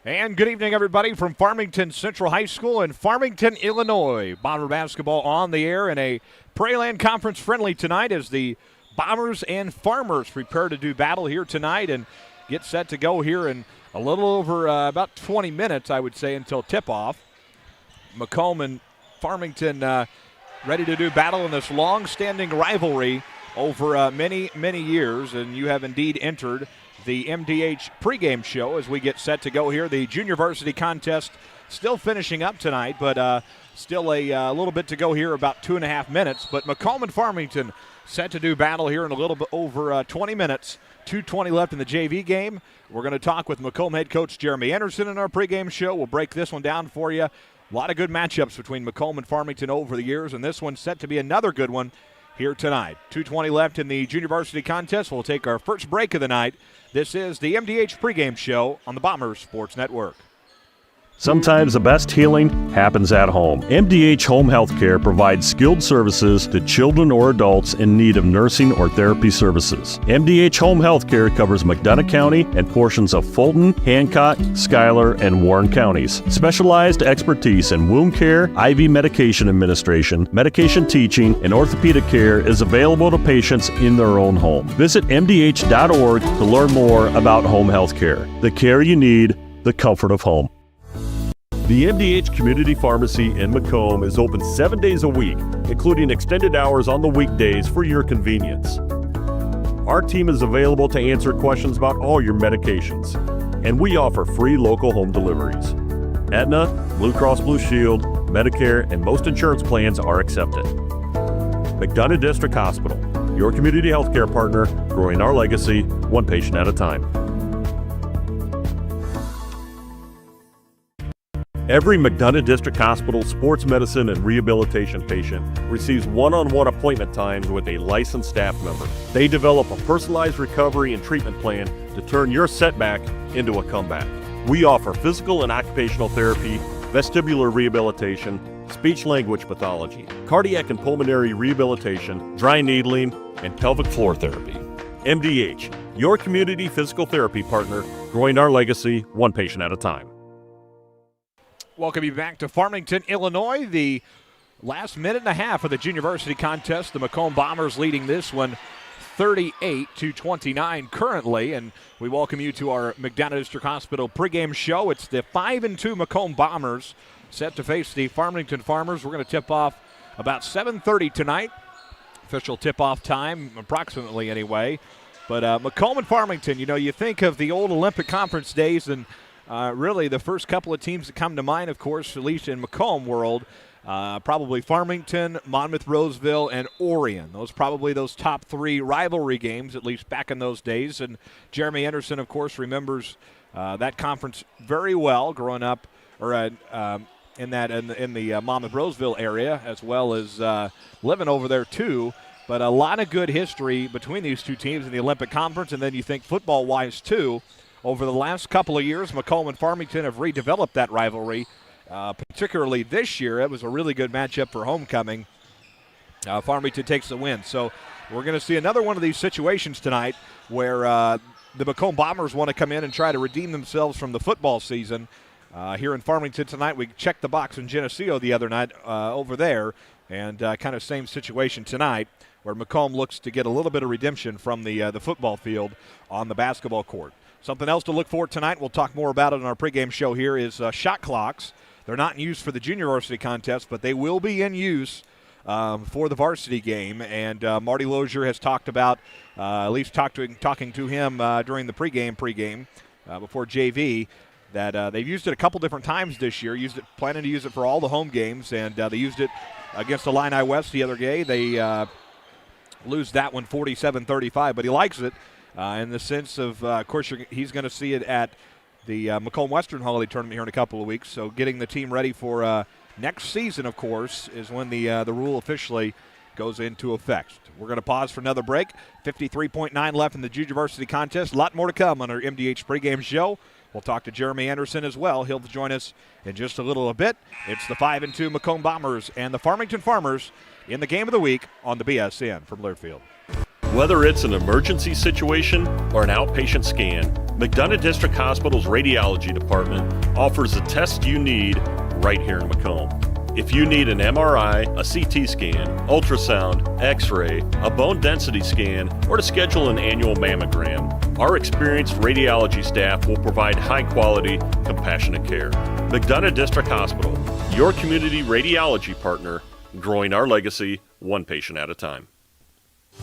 And good evening, everybody, from Farmington Central High School in Farmington, Illinois. Bomber basketball on the air in a Prairie Conference friendly tonight as the Bombers and Farmers prepare to do battle here tonight and get set to go here in a little over about 20 minutes, I would say, until tip-off. Macomb and Farmington ready to do battle in this long-standing rivalry over many, many years, and you have indeed entered the MDH pregame show as we get set to go here. The junior varsity contest still finishing up tonight, but still a little bit to go here, about 2.5 minutes. But Macomb and Farmington set to do battle here in a little bit over 20 minutes. 2:20 left in the JV game. We're going to talk with Macomb head coach Jeremy Anderson in our pregame show. We'll break this one down for you. A lot of good matchups between Macomb and Farmington over the years, and this one's set to be another good one here tonight. 2:20 left in the junior varsity contest. We'll take our first break of the night. This is the MDH pregame show on the Bombers Sports Network. Sometimes the best healing happens at home. MDH Home Healthcare provides skilled services to children or adults in need of nursing or therapy services. MDH Home Healthcare covers McDonough County and portions of Fulton, Hancock, Schuyler, and Warren counties. Specialized expertise in wound care, IV medication administration, medication teaching, and orthopedic care is available to patients in their own home. Visit MDH.org to learn more about home healthcare. The care you need, the comfort of home. The MDH Community Pharmacy in Macomb is open 7 days a week, including extended hours on the weekdays for your convenience. Our team is available to answer questions about all your medications, and we offer free local home deliveries. Aetna, Blue Cross Blue Shield, Medicare, and most insurance plans are accepted. McDonough District Hospital, your community healthcare partner, growing our legacy one patient at a time. Every McDonough District Hospital sports medicine and rehabilitation patient receives one-on-one appointment times with a licensed staff member. They develop a personalized recovery and treatment plan to turn your setback into a comeback. We offer physical and occupational therapy, vestibular rehabilitation, speech-language pathology, cardiac and pulmonary rehabilitation, dry needling, and pelvic floor therapy. MDH, your community physical therapy partner, growing our legacy one patient at a time. Welcome you back to Farmington, Illinois. The last minute and a half of the junior varsity contest. The Macomb Bombers leading this one 38-29 currently. And we welcome you to our McDonough District Hospital pregame show. It's the 5-2 Macomb Bombers set to face the Farmington Farmers. We're going to tip off about 7:30 tonight. Official tip-off time, approximately anyway. But Macomb and Farmington, you know, you think of the old Olympic Conference days, and really, the first couple of teams that come to mind, of course, at least in Macomb world, probably Farmington, Monmouth-Roseville, and Orion. Those top three rivalry games, at least back in those days. And Jeremy Anderson, of course, remembers that conference very well, growing up or in the Monmouth-Roseville area, as well as living over there too. But a lot of good history between these two teams in the Olympic Conference, and then you think football-wise too. Over the last couple of years, Macomb and Farmington have redeveloped that rivalry, particularly this year. It was a really good matchup for homecoming. Farmington takes the win. So we're going to see another one of these situations tonight where the Macomb Bombers want to come in and try to redeem themselves from the football season. Here in Farmington tonight, we checked the box in Geneseo the other night over there, and kind of same situation tonight where Macomb looks to get a little bit of redemption from the football field on the basketball court. Something else to look for tonight, we'll talk more about it in our pregame show here, is shot clocks. They're not in use for the junior varsity contest, but they will be in use for the varsity game. And Marty Lozier has talked about, at least talking to him during the pregame before JV, that they've used it a couple different times this year, planning to use it for all the home games, and they used it against Illini West the other day. They lose that one 47-35, but he likes it. In the sense of course, he's going to see it at the Macomb Western Holiday Tournament here in a couple of weeks. So getting the team ready for next season, of course, is when the rule officially goes into effect. We're going to pause for another break. 53.9 left in the junior varsity contest. A lot more to come on our MDH pregame show. We'll talk to Jeremy Anderson as well. He'll join us in just a little bit. It's the 5-2 Macomb Bombers and the Farmington Farmers in the game of the week on the BSN from Learfield. Whether it's an emergency situation or an outpatient scan, McDonough District Hospital's radiology department offers the tests you need right here in Macomb. If you need an MRI, a CT scan, ultrasound, x-ray, a bone density scan, or to schedule an annual mammogram, our experienced radiology staff will provide high-quality, compassionate care. McDonough District Hospital, your community radiology partner, growing our legacy one patient at a time.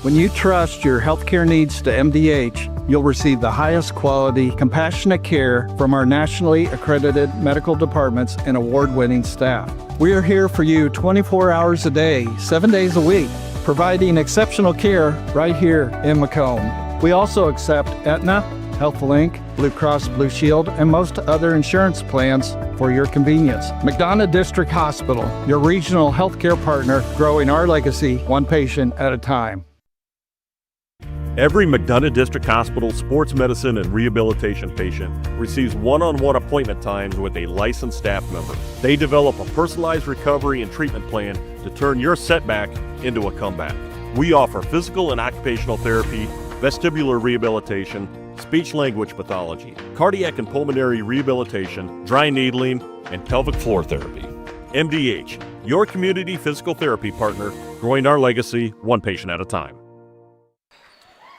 When you trust your healthcare needs to MDH, you'll receive the highest quality, compassionate care from our nationally accredited medical departments and award-winning staff. We are here for you 24 hours a day, 7 days a week, providing exceptional care right here in Macomb. We also accept Aetna, HealthLink, Blue Cross Blue Shield, and most other insurance plans for your convenience. McDonough District Hospital, your regional healthcare partner, growing our legacy one patient at a time. Every McDonough District Hospital sports medicine and rehabilitation patient receives one-on-one appointment times with a licensed staff member. They develop a personalized recovery and treatment plan to turn your setback into a comeback. We offer physical and occupational therapy, vestibular rehabilitation, speech-language pathology, cardiac and pulmonary rehabilitation, dry needling, and pelvic floor therapy. MDH, your community physical therapy partner, growing our legacy one patient at a time.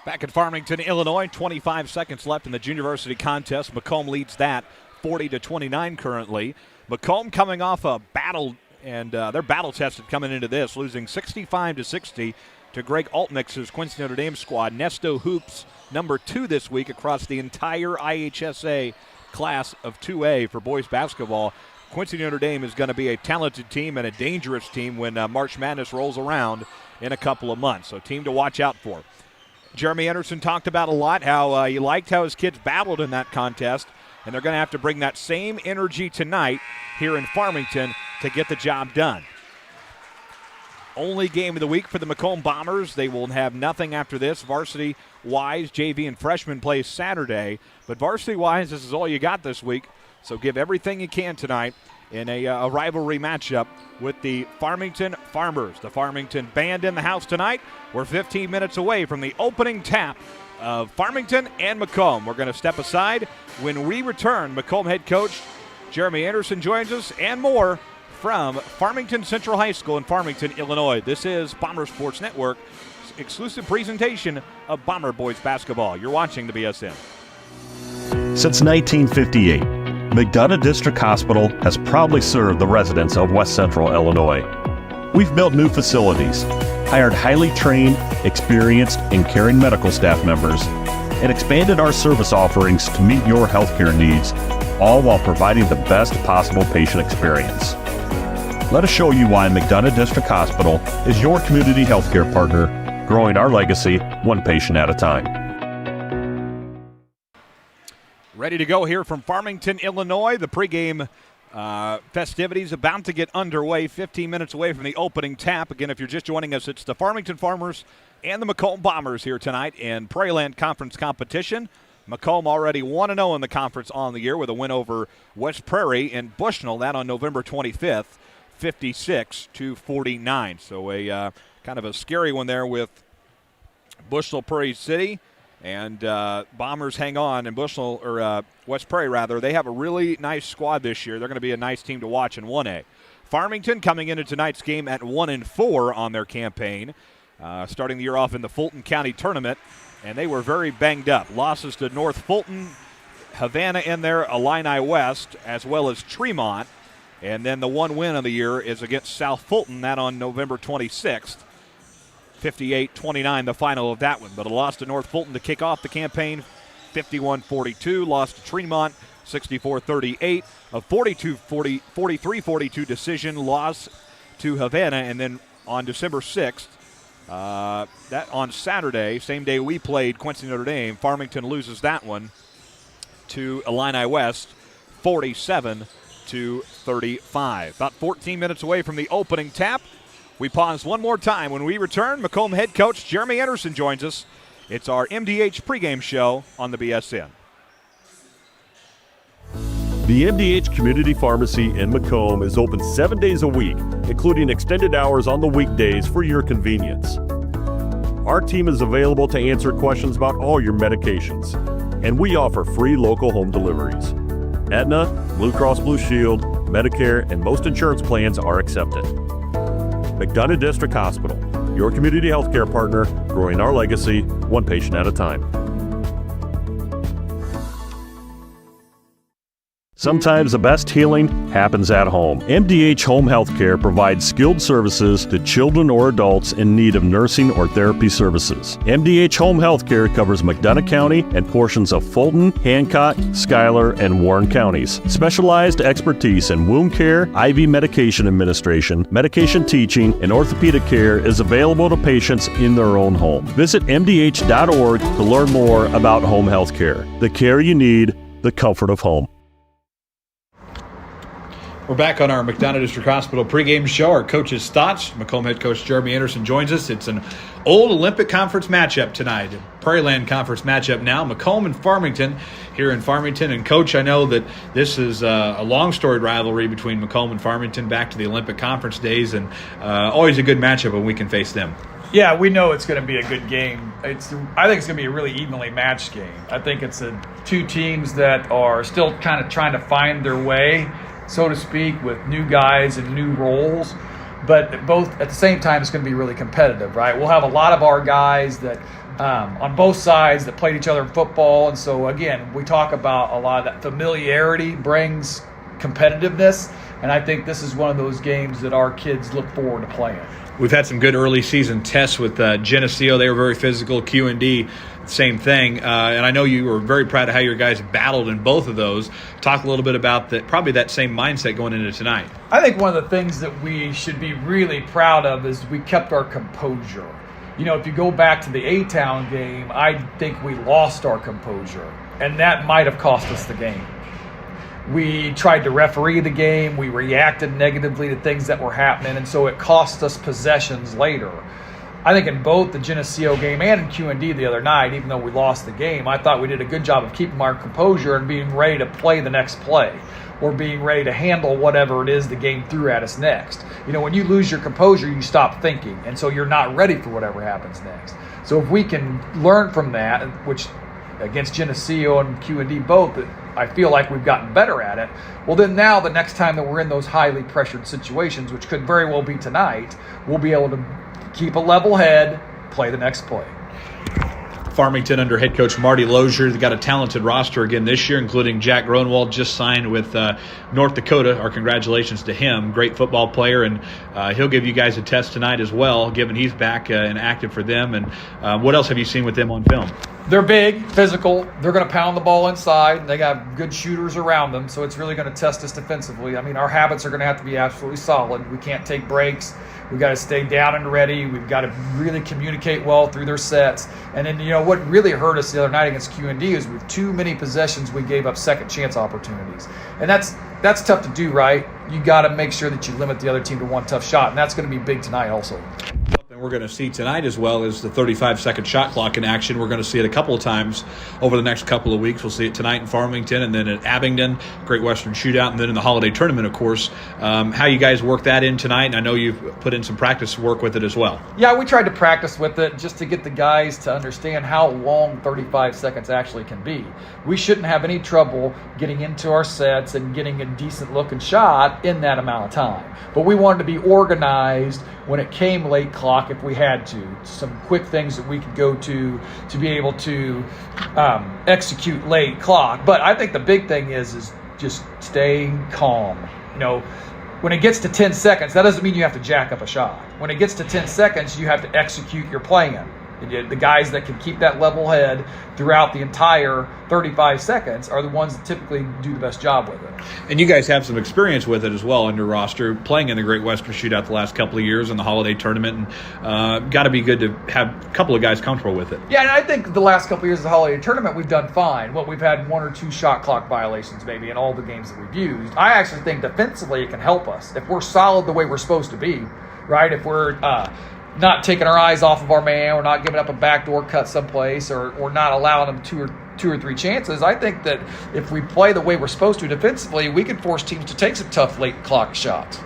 Back at Farmington, Illinois, 25 seconds left in the junior varsity contest. Macomb leads that 40-29 currently. Macomb coming off a battle, and they're battle tested coming into this, losing 65-60 to Greg Altnick's Quincy Notre Dame squad. Nesto Hoops number 2 this week across the entire IHSA class of 2A for boys basketball. Quincy Notre Dame is going to be a talented team and a dangerous team when March Madness rolls around in a couple of months. So team to watch out for. Jeremy Anderson talked about a lot how he liked how his kids battled in that contest, and they're going to have to bring that same energy tonight here in Farmington to get the job done. Only game of the week for the Macomb Bombers. They will have nothing after this. Varsity-wise, JV and freshman play Saturday, but varsity-wise, this is all you got this week, so give everything you can tonight in a rivalry matchup with the Farmington Farmers. The Farmington Band in the house tonight. We're 15 minutes away from the opening tap of Farmington and Macomb. We're going to step aside. When we return, Macomb head coach Jeremy Anderson joins us and more from Farmington Central High School in Farmington, Illinois. This is Bomber Sports Network, exclusive presentation of Bomber Boys basketball. You're watching the BSN. Since 1958, McDonough District Hospital has proudly served the residents of West Central Illinois. We've built new facilities, hired highly trained, experienced, and caring medical staff members, and expanded our service offerings to meet your healthcare needs, all while providing the best possible patient experience. Let us show you why McDonough District Hospital is your community healthcare partner, growing our legacy one patient at a time. Ready to go here from Farmington, Illinois. The pregame festivities about to get underway, 15 minutes away from the opening tap. Again, if you're just joining us, it's the Farmington Farmers and the Macomb Bombers here tonight in Prairieland Conference competition. Macomb already 1-0 in the conference on the year with a win over West Prairie and Bushnell, that on November 25th, 56-49. So a kind of a scary one there with Bushnell Prairie City. And Bombers hang on, and Bushnell, or West Prairie rather, they have a really nice squad this year. They're going to be a nice team to watch in 1A. Farmington coming into tonight's game at 1-4 on their campaign, starting the year off in the Fulton County Tournament, and they were very banged up. Losses to North Fulton, Havana in there, Illini West, as well as Tremont. And then the one win of the year is against South Fulton, that on November 26th. 58-29 the final of that one. But a loss to North Fulton to kick off the campaign, 51-42. Loss to Tremont, 64-38. A 43-42 decision loss to Havana. And then on December 6th, that on Saturday, same day we played Quincy Notre Dame, Farmington loses that one to Illini West, 47-35. About 14 minutes away from the opening tap. We pause one more time. When we return, Macomb head coach Jeremy Anderson joins us. It's our MDH pregame show on the BSN. The MDH Community Pharmacy in Macomb is open 7 days a week, including extended hours on the weekdays for your convenience. Our team is available to answer questions about all your medications, and we offer free local home deliveries. Aetna, Blue Cross Blue Shield, Medicare, and most insurance plans are accepted. McDonough District Hospital, your community healthcare partner, growing our legacy one patient at a time. Sometimes the best healing happens at home. MDH Home Healthcare provides skilled services to children or adults in need of nursing or therapy services. MDH Home Healthcare covers McDonough County and portions of Fulton, Hancock, Schuyler, and Warren counties. Specialized expertise in wound care, IV medication administration, medication teaching, and orthopedic care is available to patients in their own home. Visit MDH.org to learn more about home healthcare. The care you need, the comfort of home. We're back on our McDonough District Hospital pregame show. Our coach's thoughts. Macomb head coach Jeremy Anderson joins us. It's an old Olympic Conference matchup tonight. Prairie Land Conference matchup now. Macomb and Farmington here in Farmington. And, Coach, I know that this is a long-storied rivalry between Macomb and Farmington back to the Olympic Conference days, and always a good matchup when we can face them. Yeah, we know it's going to be a good game. I think it's going to be a really evenly matched game. I think it's two teams that are still kind of trying to find their way, so to speak, with new guys and new roles. But both at the same time, it's going to be really competitive, right? We'll have a lot of our guys that on both sides that played each other in football. And so, again, we talk about a lot of that familiarity brings competitiveness. And I think this is one of those games that our kids look forward to playing. We've had some good early season tests with Geneseo. They were very physical. Q&D, same thing. And I know you were very proud of how your guys battled in both of those. Talk a little bit about that, probably that same mindset going into tonight. I think one of the things that we should be really proud of is we kept our composure. You know, if you go back to the A-Town game, I think we lost our composure, and that might have cost us the game. We tried to referee the game. We reacted negatively to things that were happening, and so it cost us possessions later. I think in both the Geneseo game and in Q&D the other night, even though we lost the game, I thought we did a good job of keeping our composure and being ready to play the next play or being ready to handle whatever it is the game threw at us next. You know, when you lose your composure, you stop thinking, and so you're not ready for whatever happens next. So if we can learn from that, which against Geneseo and Q&D both, I feel like we've gotten better at it. Well, then now the next time that we're in those highly pressured situations, which could very well be tonight, we'll be able to keep a level head, play the next play. Farmington under head coach Marty Lozier. They've got a talented roster again this year, including Jack Gronwald, just signed with North Dakota. Our congratulations to him. Great football player, and he'll give you guys a test tonight as well, given he's back and active for them. And what else have you seen with them on film? They're big, physical. They're going to pound the ball inside. They got good shooters around them, so it's really going to test us defensively. I mean, our habits are going to have to be absolutely solid. We can't take breaks. We've got to stay down and ready. We've got to really communicate well through their sets. And then, you know, what really hurt us the other night against Q&D is with too many possessions, we gave up second chance opportunities. And that's tough to do, right? You got to make sure that you limit the other team to one tough shot, and that's going to be big tonight also. We're going to see tonight as well as the 35-second shot clock in action. We're going to see it a couple of times over the next couple of weeks. We'll see it tonight in Farmington and then at Abingdon, Great Western Shootout, and then in the holiday tournament, of course. How you guys work that in tonight? And I know you've put in some practice work with it as well. Yeah, we tried to practice with it just to get the guys to understand how long 35 seconds actually can be. We shouldn't have any trouble getting into our sets and getting a decent-looking shot in that amount of time. But we wanted to be organized when it came late clock if we had to. Some quick things that we could go to be able to execute late clock. But I think the big thing is just staying calm. You know, when it gets to 10 seconds, that doesn't mean you have to jack up a shot. When it gets to 10 seconds, you have to execute your plan. The guys that can keep that level head throughout the entire 35 seconds are the ones that typically do the best job with it. And you guys have some experience with it as well on your roster, playing in the Great Western Shootout the last couple of years in the holiday tournament. And got to be good to have a couple of guys comfortable with it. Yeah, and I think the last couple of years of the holiday tournament, we've done fine. Well, we've had one or two shot clock violations maybe in all the games that we've used. I actually think defensively it can help us. If we're solid the way we're supposed to be, right? If we're not taking our eyes off of our man, we're not giving up a backdoor cut someplace, or not allowing them two or three chances. I think that if we play the way we're supposed to defensively, we can force teams to take some tough late clock shots.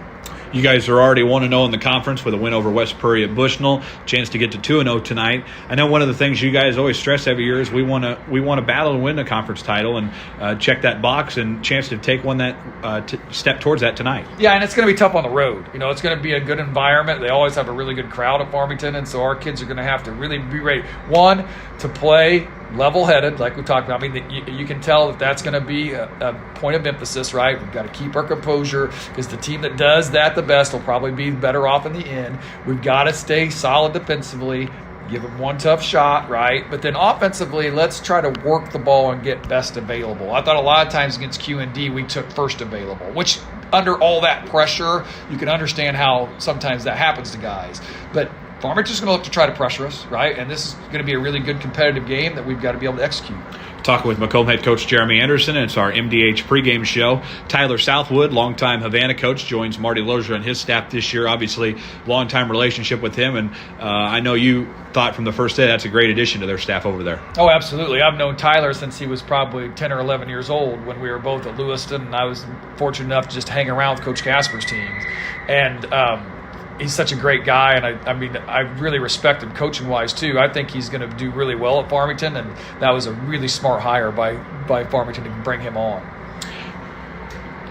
You guys are already 1-0 in the conference with a win over West Prairie at Bushnell. Chance to get to 2-0 tonight. I know one of the things you guys always stress every year is we want to battle and win a conference title, and check that box, and chance to take one that step towards that tonight. Yeah, and it's going to be tough on the road. It's going to be a good environment. They always have a really good crowd at Farmington, and so our kids are going to have to really be ready. One, to play level-headed, like we talked about. I mean, you can tell that that's going to be a point of emphasis, right? We've got to keep our composure, because the team that does that the best will probably be better off in the end. We've got to stay solid defensively, give them one tough shot, right? But then offensively, let's try to work the ball and get best available. I thought a lot of times against QND, we took first available, which under all that pressure, you can understand how sometimes that happens to guys. But Farmington's going to look to try to pressure us, right? And this is going to be a really good competitive game that we've got to be able to execute. Talking with Macomb head coach Jeremy Anderson, and it's our MDH pregame show. Tyler Southwood, longtime Havana coach, joins Marty Lozier and his staff this year. Obviously, longtime relationship with him, and I know you thought from the first day that's a great addition to their staff over there. Oh, absolutely. I've known Tyler since he was probably 10 or 11 years old when we were both at Lewiston, and I was fortunate enough to just hang around with Coach Casper's teams. And he's such a great guy, and I really respect him coaching-wise too. I think he's going to do really well at Farmington, and that was a really smart hire by Farmington to bring him on.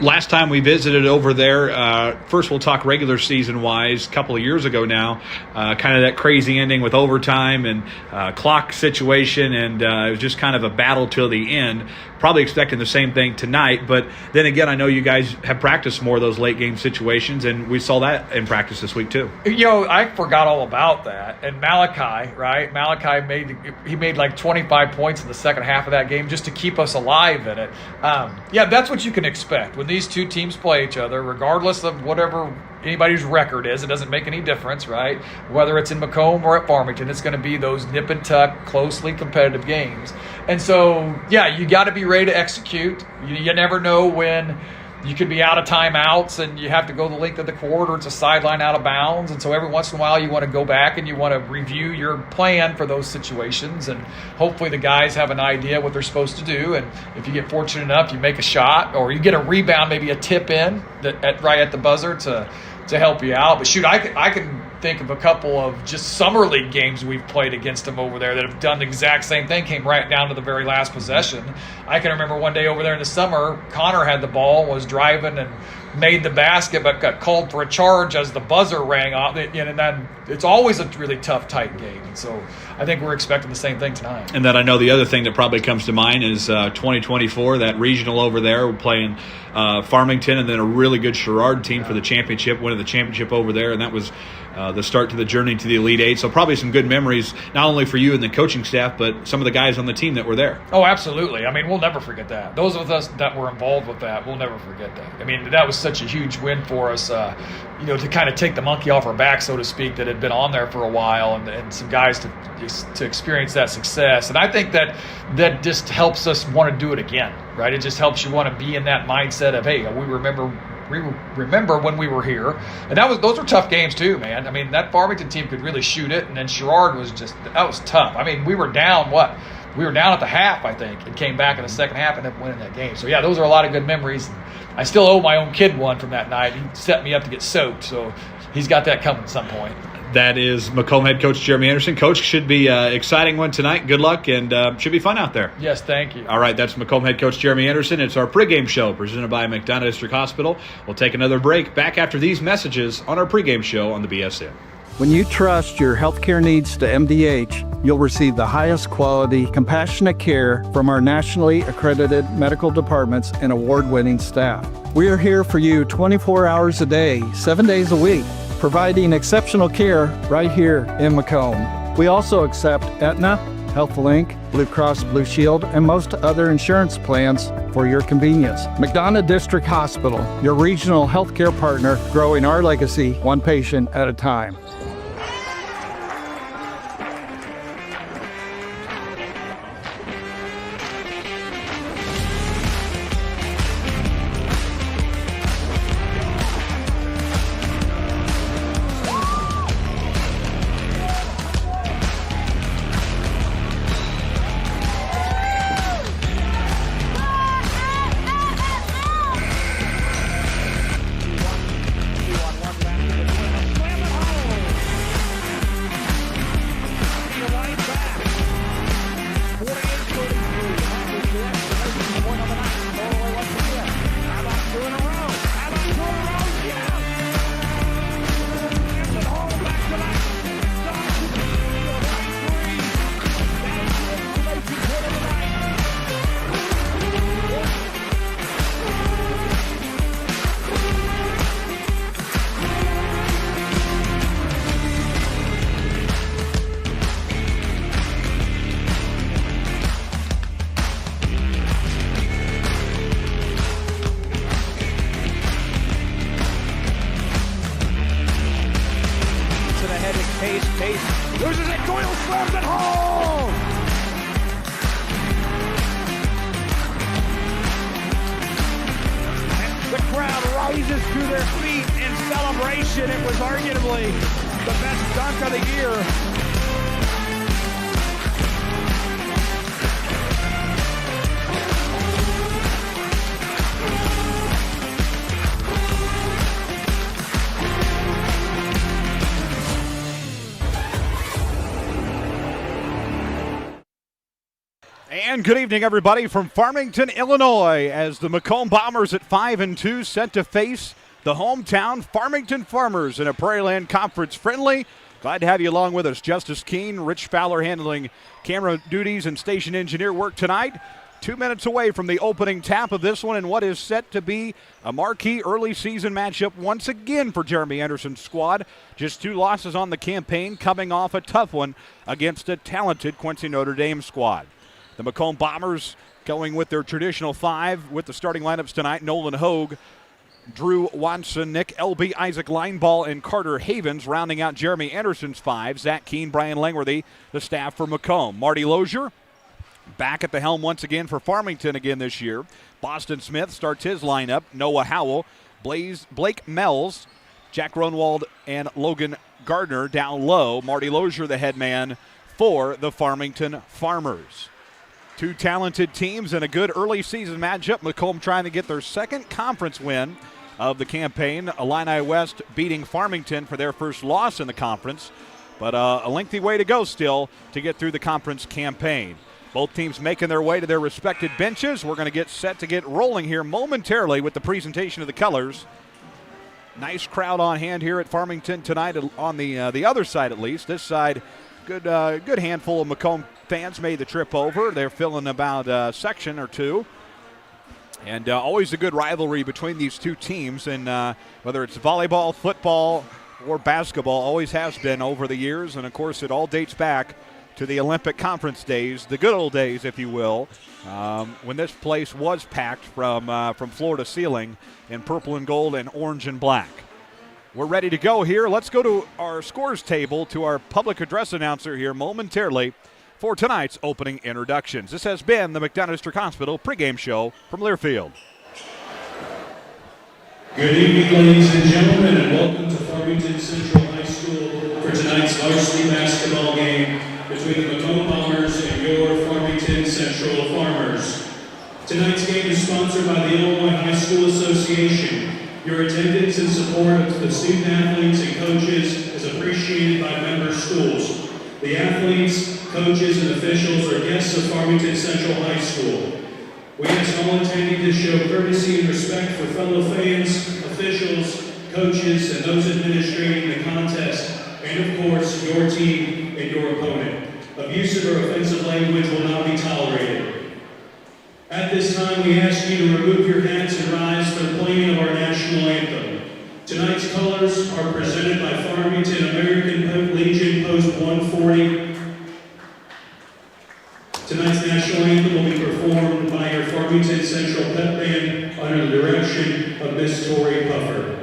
Last time we visited over there, first we'll talk regular season-wise. A couple of years ago now, kind of that crazy ending with overtime and clock situation, and it was just kind of a battle till the end. Probably expecting the same thing tonight, but then again, I know you guys have practiced more of those late game situations, and we saw that in practice this week too. I forgot all about that. And Malachi, right? Malachi made like 25 points in the second half of that game just to keep us alive in it. That's what you can expect when these two teams play each other, regardless of whatever anybody's record is. It doesn't make any difference, right? Whether it's in Macomb or at Farmington, it's going to be those nip and tuck, closely competitive games. And so, you got to be ready to execute. You never know when you could be out of timeouts and you have to go the length of the court, or it's a sideline out of bounds. And so every once in a while you want to go back and you want to review your plan for those situations. And hopefully the guys have an idea what they're supposed to do. And if you get fortunate enough, you make a shot or you get a rebound, maybe a tip in right at the buzzer to help you out. But shoot, I can think of a couple of just summer league games we've played against them over there that have done the exact same thing, came right down to the very last possession. I can remember one day over there in the summer, Connor had the ball, was driving and made the basket, but got called for a charge as the buzzer rang off. And then it's always a really tough, tight game. And so I think we're expecting the same thing tonight. And then I know the other thing that probably comes to mind is 2024, that regional over there. We're playing Farmington and then a really good Sherrard team for the championship, winning the championship over there. And that was the start to the journey to the Elite Eight. So probably some good memories, not only for you and the coaching staff, but some of the guys on the team that were there. Oh, absolutely. I mean, we'll never forget that. Those of us that were involved with that, we'll never forget that. I mean, that was such a huge win for us, to kind of take the monkey off our back, so to speak, that had been on there for a while, and some guys to experience that success. And I think that just helps us want to do it again, right? It just helps you want to be in that mindset of, hey, we remember when we were here. And those were tough games too, man. I mean, that Farmington team could really shoot it, and then Sherrard that was tough. I mean, we were down We were down at the half, I think, and came back in the second half and ended up winning that game. So, those are a lot of good memories. I still owe my own kid one from that night. He set me up to get soaked, so he's got that coming at some point. That is Macomb head coach Jeremy Anderson. Coach, should be an exciting one tonight. Good luck, and should be fun out there. Yes, thank you. All right, that's Macomb head coach Jeremy Anderson. It's our pregame show presented by McDonough District Hospital. We'll take another break. Back after these messages on our pregame show on the BSN. When you trust your healthcare needs to MDH, you'll receive the highest quality, compassionate care from our nationally accredited medical departments and award-winning staff. We are here for you 24 hours a day, 7 days a week, providing exceptional care right here in Macomb. We also accept Aetna, HealthLink, Blue Cross Blue Shield, and most other insurance plans for your convenience. McDonough District Hospital, your regional healthcare partner, growing our legacy one patient at a time. Case loses it. Doyle slams it home. The crowd rises to their feet in celebration. It was arguably the best dunk of the year. And good evening, everybody, from Farmington, Illinois, as the Macomb Bombers at 5-2 set to face the hometown Farmington Farmers in a Prairieland Conference friendly. Glad to have you along with us. Justice Keene, Rich Fowler handling camera duties and station engineer work tonight. 2 minutes away from the opening tap of this one in what is set to be a marquee early season matchup once again for Jeremy Anderson's squad. Just 2 losses on the campaign, coming off a tough one against a talented Quincy Notre Dame squad. The Macomb Bombers going with their traditional 5 with the starting lineups tonight. Nolan Hogue, Drew Watson, Nick Elby, Isaac Lineball, and Carter Havens rounding out Jeremy Anderson's 5. Zach Keene, Brian Langworthy, the staff for Macomb. Marty Lozier back at the helm once again for Farmington again this year. Boston Smith starts his lineup. Noah Howell, Blake Mells, Jack Ronwald, and Logan Gardner down low. Marty Lozier, the head man for the Farmington Farmers. 2 talented teams and a good early season matchup. Macomb trying to get their second conference win of the campaign. Illini West beating Farmington for their first loss in the conference, but a lengthy way to go still to get through the conference campaign. Both teams making their way to their respected benches. We're going to get set to get rolling here momentarily with the presentation of the colors. Nice crowd on hand here at Farmington tonight on the other side at least. This side, good handful of Macomb fans made the trip over. They're filling about a section or two. And always a good rivalry between these 2 teams. And whether it's volleyball, football, or basketball, always has been over the years. And, of course, it all dates back to the Olympic Conference days, the good old days, if you will, when this place was packed from floor to ceiling in purple and gold and orange and black. We're ready to go here. Let's go to our scores table, to our public address announcer here momentarily for tonight's opening introductions. This has been the McDonough District Hospital pregame show from Learfield. Good evening, ladies and gentlemen, and welcome to Farmington Central High School for tonight's varsity basketball game between the Macomb Bombers and your Farmington Central Farmers. Tonight's game is sponsored by the Illinois High School Association. Your attendance and support of the student athletes and coaches is appreciated by member schools. The athletes, coaches, and officials are guests of Farmington Central High School. We ask all attending to show courtesy and respect for fellow fans, officials, coaches, and those administrating the contest, and of course, your team and your opponent. Abusive or offensive language will not be tolerated. At this time, we ask you to remove your hats and rise for the playing of our national anthem. Tonight's colors are presented by Farmington American Legion Post 140. Tonight's national anthem will be performed by your Farmington Central Pep Band under the direction of Miss Tori Puffer.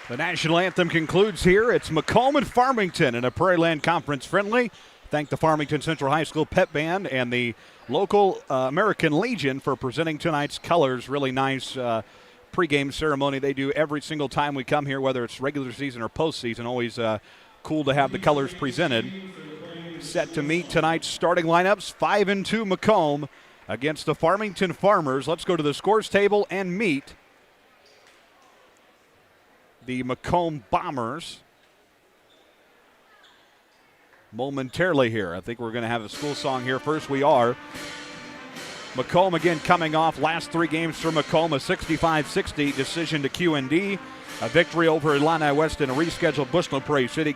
The national anthem concludes here. It's Macomb and Farmington in a Prairie Land Conference friendly. Thank the Farmington Central High School Pep Band and the local American Legion for presenting tonight's colors. Really nice pregame ceremony they do every single time we come here, whether it's regular season or postseason. Always cool to have the colors presented. Set to meet tonight's starting lineups. 5-2 Macomb against the Farmington Farmers. Let's go to the scores table and meet the Macomb Bombers momentarily here. I think we're going to have a school song here first. We are. Macomb again coming off last 3 games for Macomb, a 65-60 decision to QND, a victory over Illini West in a rescheduled Bushnell Prairie City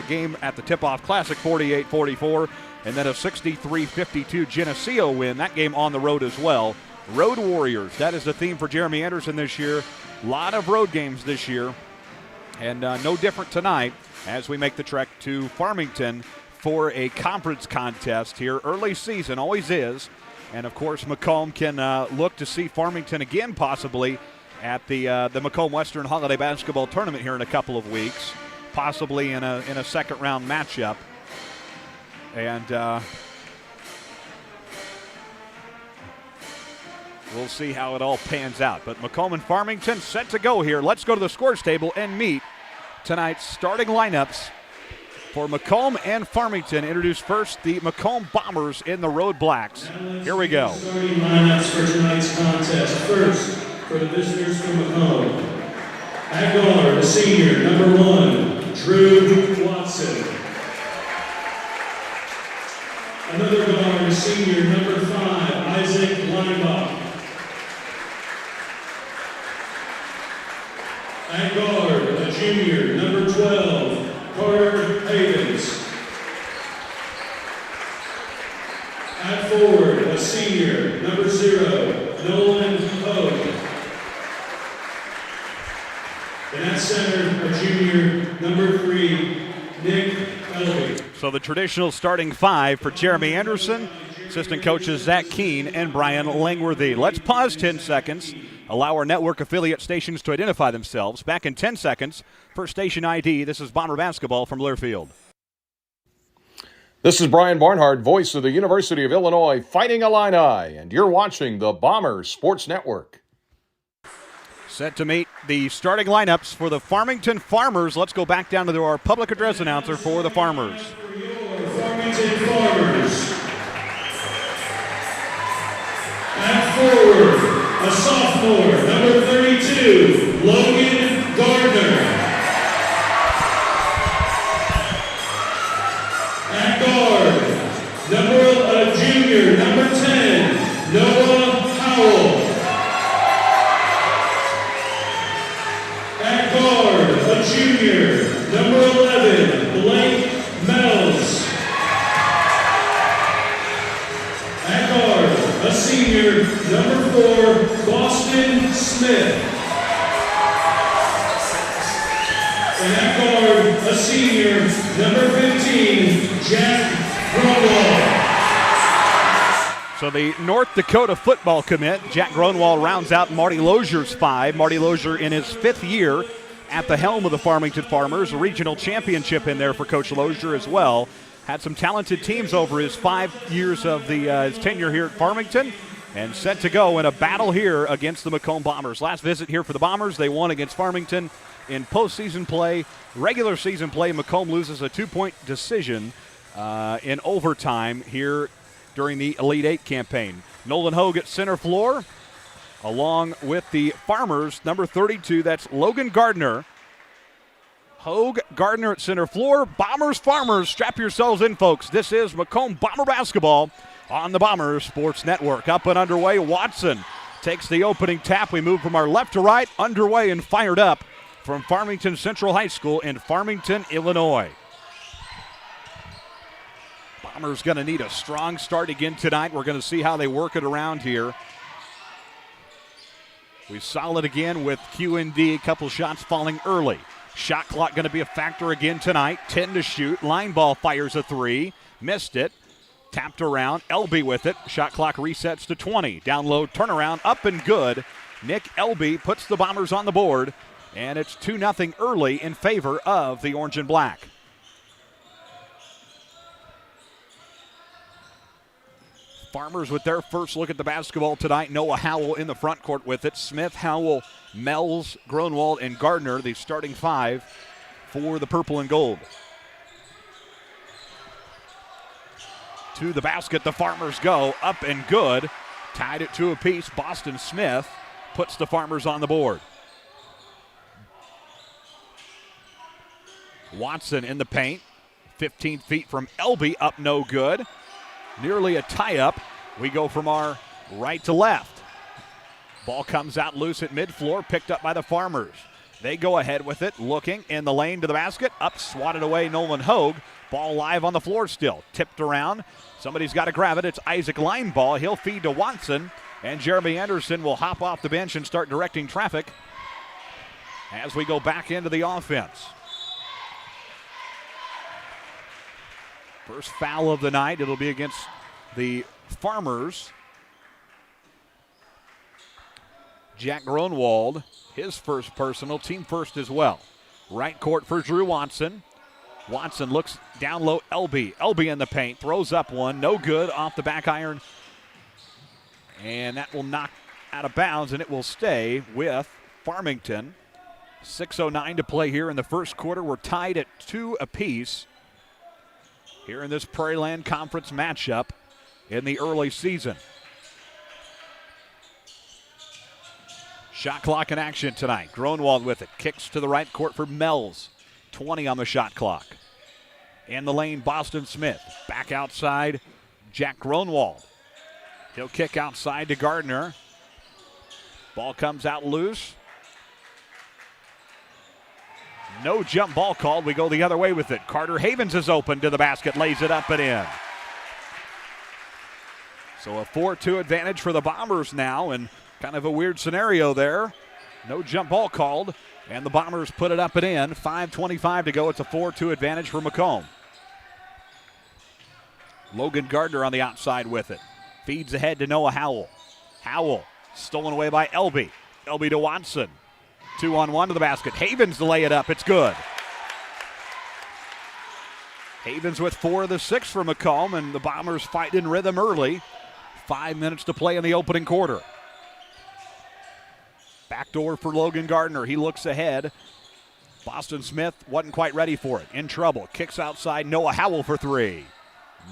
game at the Tip-Off Classic, 48-44, and then a 63-52 Geneseo win, that game on the road as well. Road Warriors, that is the theme for Jeremy Anderson this year. A lot of road games this year, and no different tonight as we make the trek to Farmington for a conference contest here. Early season always is, and of course Macomb can look to see Farmington again possibly at the Macomb Western Holiday Basketball Tournament here in a couple of weeks, possibly in a second round matchup. And we'll see how it all pans out. But Macomb and Farmington set to go here. Let's go to the scores table and meet tonight's starting lineups for Macomb and Farmington. Introduce first the Macomb Bombers in the Road Blacks. Here we go. Starting lineups for tonight's contest. First, for the visitors from Macomb, at guard, the senior, number 1, Drew Watson. Another guard, senior, number 5, Isaac Leinbach. At guard, a junior, number 12, Carter Havens. At forward, a senior, number 0, Nolan Hogue. And at center, a junior, number 3, Nick Elby. So the traditional starting 5 for Jeremy Anderson, assistant coaches Zach Keene and Brian Langworthy. Let's pause 10 seconds. Allow our network affiliate stations to identify themselves. Back in 10 seconds for station ID. This is Bomber Basketball from Learfield. This is Brian Barnhart, voice of the University of Illinois Fighting Illini, and you're watching the Bombers Sports Network. Set to meet the starting lineups for the Farmington Farmers. Let's go back down to our public address announcer for the Farmers. Farmington Farmers. At forward, a sophomore, number 32, Logan Gardner. At guard, a junior, number 10, Noah Howell. At guard, a junior, number 11, Blake Mells. At guard, a senior, number 4, Boston Smith. And at guard, a senior, number 15, Jack Grunwald. So the North Dakota football commit, Jack Gronwald, rounds out Marty Lozier's 5. Marty Lozier in his 5th year at the helm of the Farmington Farmers. A regional championship in there for Coach Lozier as well. Had some talented teams over his 5 years of his tenure here at Farmington. And set to go in a battle here against the Macomb Bombers. Last visit here for the Bombers, they won against Farmington in postseason play. Regular season play, Macomb loses a 2-point decision in overtime here during the Elite 8 campaign. Nolan Hogue at center floor, along with the Farmers, number 32, that's Logan Gardner. Hogue, Gardner at center floor. Bombers, Farmers, strap yourselves in, folks. This is Macomb Bomber Basketball on the Bombers Sports Network. Up and underway, Watson takes the opening tap. We move from our left to right, underway and fired up from Farmington Central High School in Farmington, Illinois. Bombers going to need a strong start again tonight. We're going to see how they work it around here. We solid again with QND, a couple shots falling early. Shot clock going to be a factor again tonight. 10 to shoot. Line ball fires a 3. Missed it. Tapped around. Elby with it. Shot clock resets to 20. Down low, turnaround, up and good. Nick Elby puts the Bombers on the board. And it's 2-0 early in favor of the orange and black. Farmers with their first look at the basketball tonight. Noah Howell in the front court with it. Smith, Howell, Mells, Gronwald, and Gardner, the starting five for the purple and gold. To the basket, the Farmers go. Up and good. Tied at 2 apiece. Boston Smith puts the Farmers on the board. Watson in the paint. 15 feet from Elby, up no good. Nearly a tie-up. We go from our right to left. Ball comes out loose at mid-floor, picked up by the Farmers. They go ahead with it, looking in the lane to the basket. Up, swatted away, Nolan Hogue. Ball live on the floor still. Tipped around. Somebody's got to grab it. It's Isaac Lineball. He'll feed to Watson. And Jeremy Anderson will hop off the bench and start directing traffic as we go back into the offense. First foul of the night. It'll be against the Farmers. Jack Gronwald, his first personal, team first as well. Right court for Drew Watson. Watson looks down low, Elby. Elby in the paint, throws up one, no good, off the back iron. And that will knock out of bounds, and it will stay with Farmington. 6:09 to play here in the first quarter. We're tied at 2 apiece here in this Prairie Land Conference matchup in the early season. Shot clock in action tonight. Gronwald with it. Kicks to the right court for Mells. 20 on the shot clock. In the lane, Boston Smith. Back outside, Jack Gronwald. He'll kick outside to Gardner. Ball comes out loose. No jump ball called. We go the other way with it. Carter Havens is open to the basket, lays it up and in. So a 4-2 advantage for the Bombers now, and kind of a weird scenario there. No jump ball called, and the Bombers put it up and in. 5:25 to go. It's a 4-2 advantage for Macomb. Logan Gardner on the outside with it. Feeds ahead to Noah Howell. Howell stolen away by Elby. Elby to Watson. 2-on-1 to the basket. Havens to lay it up. It's good. Havens with 4 of the 6 for Macomb, and the Bombers fight in rhythm early. 5 minutes to play in the opening quarter. Backdoor for Logan Gardner. He looks ahead. Boston Smith wasn't quite ready for it. In trouble. Kicks outside. Noah Howell for 3.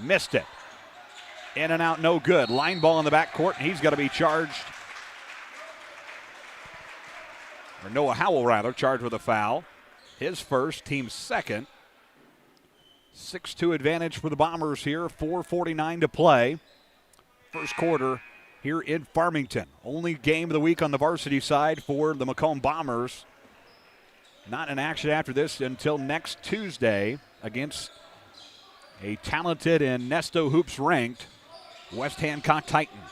Missed it. In and out, no good. Line ball in the backcourt, and he's got to be charged. Or Noah Howell, rather, charged with a foul. His first, team second. 6-2 advantage for the Bombers here. 4:49 to play. First quarter here in Farmington. Only game of the week on the varsity side for the Macomb Bombers. Not in action after this until next Tuesday against a talented and Nesto Hoops ranked West Hancock Titans.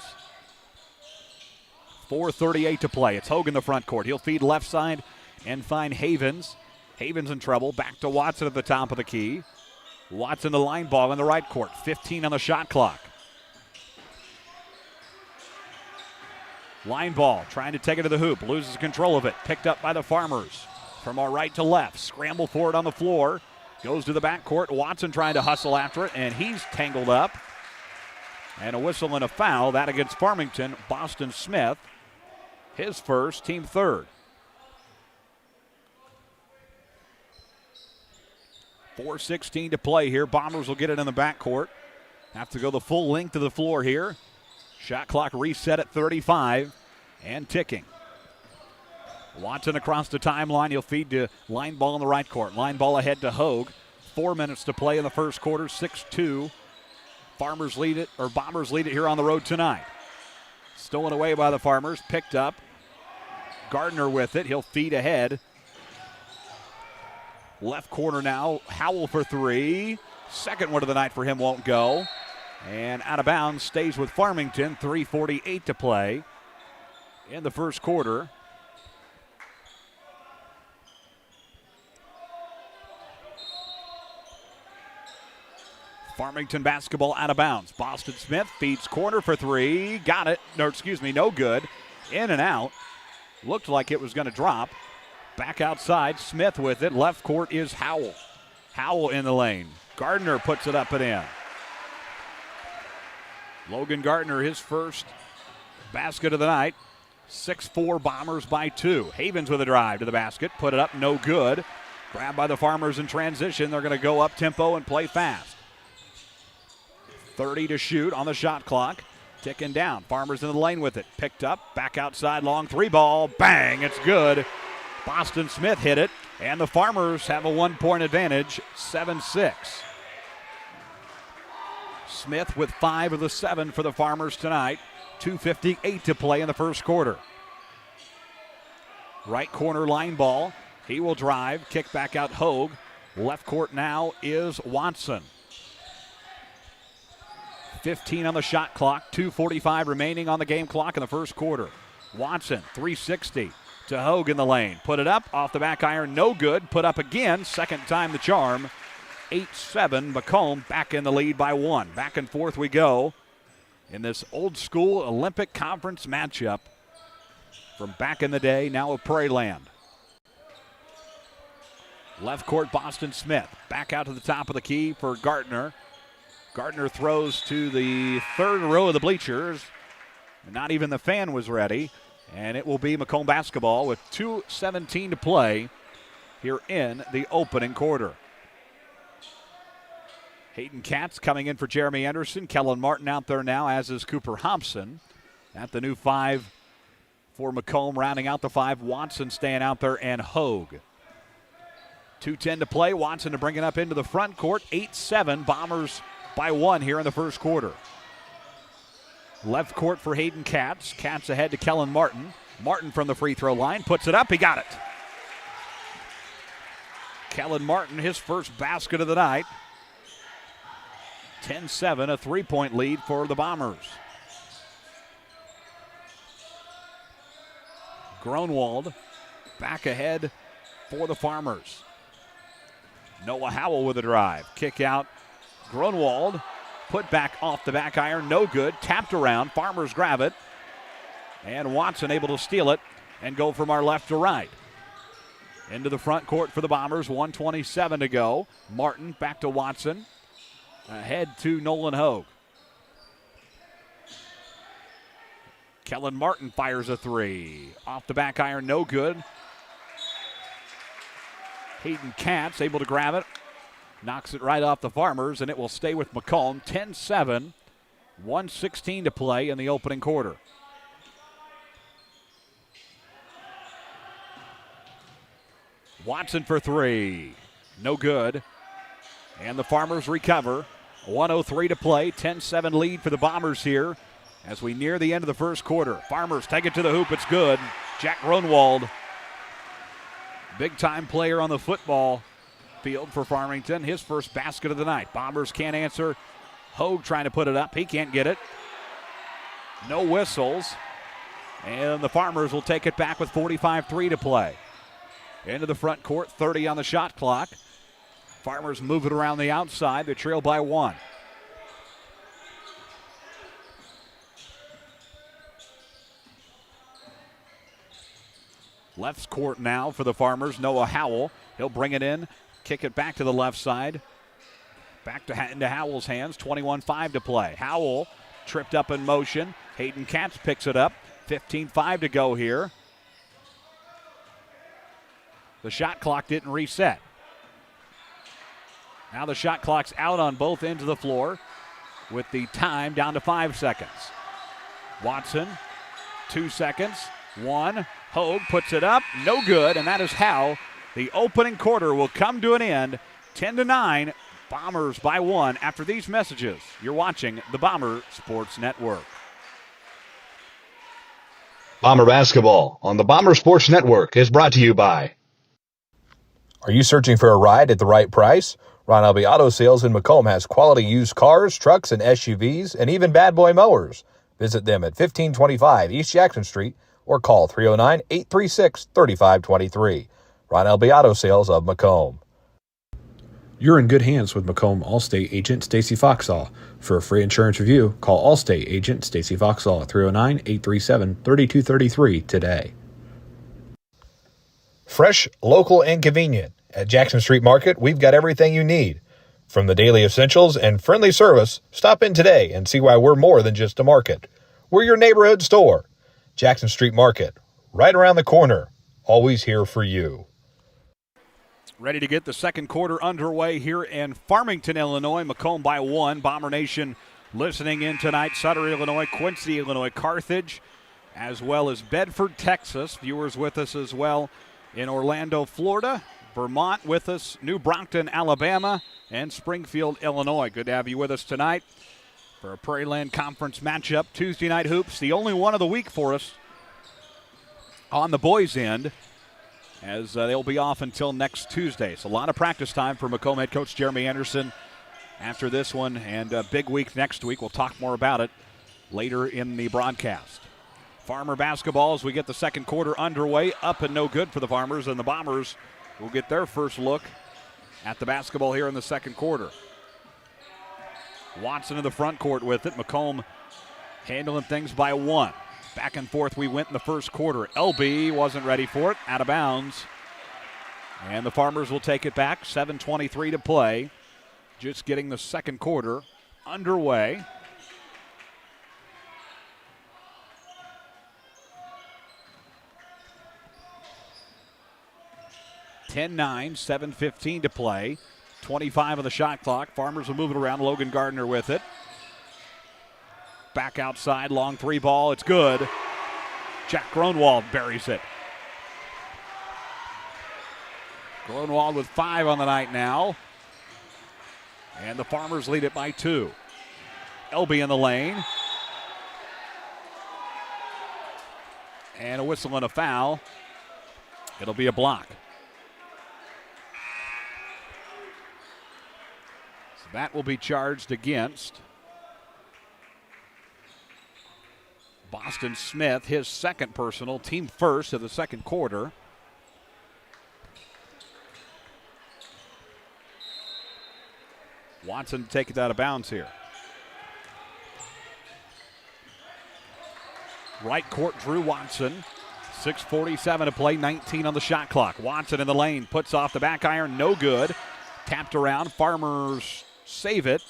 4:38 to play. It's Hogue in the front court. He'll feed left side and find Havens. Havens in trouble. Back to Watson at the top of the key. Watson the line ball in the right court. 15 on the shot clock. Line ball, trying to take it to the hoop. Loses control of it. Picked up by the Farmers. From our right to left. Scramble for it on the floor. Goes to the backcourt. Watson trying to hustle after it, and he's tangled up. And a whistle and a foul. That against Farmington. Boston Smith, his first, team third. 4:16 to play here. Bombers will get it in the backcourt. Have to go the full length of the floor here. Shot clock reset at 35 and ticking. Watson across the timeline. He'll feed to line ball in the right court. Line ball ahead to Hogue. 4 minutes to play in the first quarter. 6-2. Bombers lead it here on the road tonight. Stolen away by the Farmers. Picked up. Gardner with it. He'll feed ahead. Left corner now. Howell for 3. Second one of the night for him won't go. And out of bounds, stays with Farmington. 3:48 to play in the first quarter. Farmington basketball out of bounds. Boston Smith feeds corner for 3. Got it. No good. In and out. Looked like it was going to drop. Back outside, Smith with it. Left court is Howell. Howell in the lane. Gardner puts it up and in. Logan Gardner, his first basket of the night. 6-4 Bombers by 2. Havens with a drive to the basket. Put it up, no good. Grabbed by the Farmers in transition. They're going to go up tempo and play fast. 30 to shoot on the shot clock. Ticking down. Farmers in the lane with it. Picked up. Back outside. Long three ball. Bang. It's good. Boston Smith hit it. And the Farmers have a 1-point advantage. 7-6. Smith with 5 of the 7 for the Farmers tonight. 2:58 to play in the first quarter. Right corner line ball. He will drive. Kick back out Hogue. Left court now is Watson. 15 on the shot clock. 2:45 remaining on the game clock in the first quarter. Watson, 360 to Hogue in the lane. Put it up. Off the back iron. No good. Put up again. Second time the charm. 8-7. Macomb back in the lead by 1. Back and forth we go in this old school Olympic Conference matchup from back in the day, now of Prairie Land. Left court, Boston Smith. Back out to the top of the key for Gardner. Gardner throws to the third row of the bleachers. Not even the fan was ready. And it will be Macomb basketball with 2:17 to play here in the opening quarter. Hayden Katz coming in for Jeremy Anderson. Kellen Martin out there now, as is Cooper Hobson. At the new 5 for Macomb, rounding out the 5. Watson staying out there, and Hogue. 2:10 to play. Watson to bring it up into the front court. 8-7. Bombers by 1 here in the first quarter. Left court for Hayden Katz. Katz ahead to Kellen Martin. Martin from the free throw line. Puts it up. He got it. Kellen Martin, his first basket of the night. 10-7, a 3-point lead for the Bombers. Gronwald back ahead for the Farmers. Noah Howell with a drive. Kick out. Gronwald put back off the back iron. No good. Tapped around. Farmers grab it. And Watson able to steal it and go from our left to right. Into the front court for the Bombers. 1:27 to go. Martin back to Watson. Ahead to Nolan Hogue. Kellen Martin fires a 3. Off the back iron, no good. Hayden Katz able to grab it. Knocks it right off the Farmers, and it will stay with Macomb. 10-7. 1:16 to play in the opening quarter. Watson for 3. No good. And the Farmers recover. 1:03 to play. 10-7 lead for the Bombers here as we near the end of the first quarter. Farmers take it to the hoop. It's good. Jack Gronwald, big-time player on the football field for Farmington. His first basket of the night. Bombers can't answer. Hogue trying to put it up. He can't get it. No whistles. And the Farmers will take it back with 45-3 to play. Into the front court. 30 on the shot clock. Farmers move it around the outside. They trail by 1. Left court now for the Farmers. Noah Howell. He'll bring it in. Kick it back to the left side. Back to into Howell's hands. 21-5 to play. Howell tripped up in motion. Hayden Katz picks it up. 15-5 to go here. The shot clock didn't reset. Now the shot clock's out on both ends of the floor with the time down to 5 seconds. Watson, 2 seconds, 1. Hogue puts it up, no good, and that is how the opening quarter will come to an end. 10-9, Bombers by 1 after these messages. You're watching the Bomber Sports Network. Bomber basketball on the Bomber Sports Network is brought to you by. Are you searching for a ride at the right price? Ron Elby Auto Sales in Macomb has quality used cars, trucks, and SUVs, and even bad boy mowers. Visit them at 1525 East Jackson Street or call 309-836-3523. Ron Elby Auto Sales of Macomb. You're in good hands with Macomb Allstate agent Stacy Foxall. For a free insurance review, call Allstate agent Stacy Foxall at 309-837-3233 today. Fresh, local, and convenient. At Jackson Street Market, we've got everything you need. From the daily essentials and friendly service, stop in today and see why we're more than just a market. We're your neighborhood store. Jackson Street Market, right around the corner. Always here for you. Ready to get the second quarter underway here in Farmington, Illinois. Macomb by 1. Bomber Nation listening in tonight. Sutter, Illinois, Quincy, Illinois, Carthage, as well as Bedford, Texas. Viewers with us as well in Orlando, Florida. Vermont with us, New Brockton, Alabama, and Springfield, Illinois. Good to have you with us tonight for a Prairie Land Conference matchup. Tuesday night hoops, the only one of the week for us on the boys' end, as they'll be off until next Tuesday. So a lot of practice time for Macomb head coach Jeremy Anderson after this one, and a big week next week. We'll talk more about it later in the broadcast. Farmer basketball as we get the second quarter underway. Up and no good for the Farmers, and the Bombers will get their first look at the basketball here in the second quarter. Watson in the front court with it. Macomb handling things by 1. Back and forth we went in the first quarter. LB wasn't ready for it. Out of bounds. And the Farmers will take it back. 7:23 to play. Just getting the second quarter underway. (10-9), 7:15 to play. 25 on the shot clock. Farmers will move it around. Logan Gardner with it. Back outside, long 3 ball. It's good. Jack Gronwald buries it. Gronwald with 5 on the night now. And the Farmers lead it by 2. LB in the lane. And a whistle and a foul. It'll be a block. So that will be charged against Boston Smith, his second personal, team first of the second quarter. Watson to take it out of bounds here. Right court, Drew Watson. 6:47 to play, 19 on the shot clock. Watson in the lane, puts off the back iron, no good. Tapped around, Farmers save it.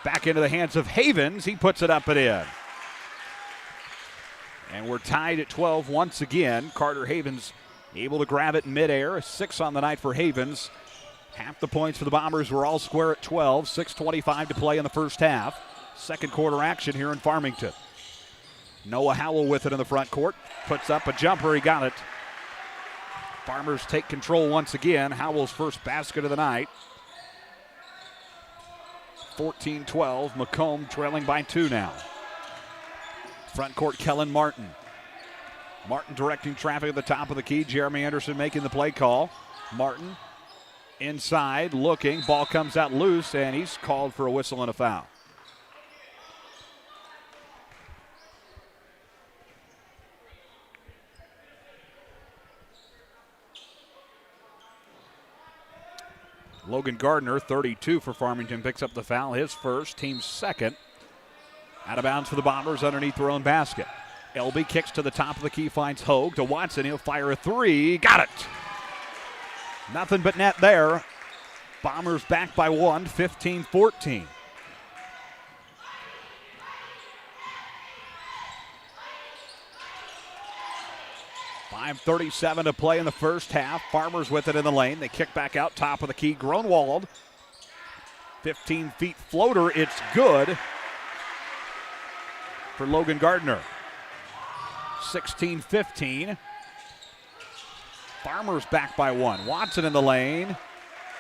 Back into the hands of Havens, he puts it up and in. And we're tied at 12 once again. Carter Havens able to grab it in midair. 6 on the night for Havens. Half the points for the Bombers were all square at 12. 6:25 to play in the first half. Second quarter action here in Farmington. Noah Howell with it in the front court. Puts up a jumper, he got it. Farmers take control once again. Howell's first basket of the night. 14-12, Macomb trailing by 2 now. Front court, Kellen Martin. Martin directing traffic at the top of the key. Jeremy Anderson making the play call. Martin inside, looking. Ball comes out loose, and he's called for a whistle and a foul. Logan Gardner, 32 for Farmington, picks up the foul. His first, team's second. Out of bounds for the Bombers underneath their own basket. LB kicks to the top of the key, finds Hogue to Watson. He'll fire a 3. Got it. Nothing but net there. Bombers back by 1, 15-14. .537 to play in the first half. Farmers with it in the lane. They kick back out, top of the key. Gronwald, 15 feet floater. It's good for Logan Gardner. 16-15. Farmers back by 1. Watson in the lane.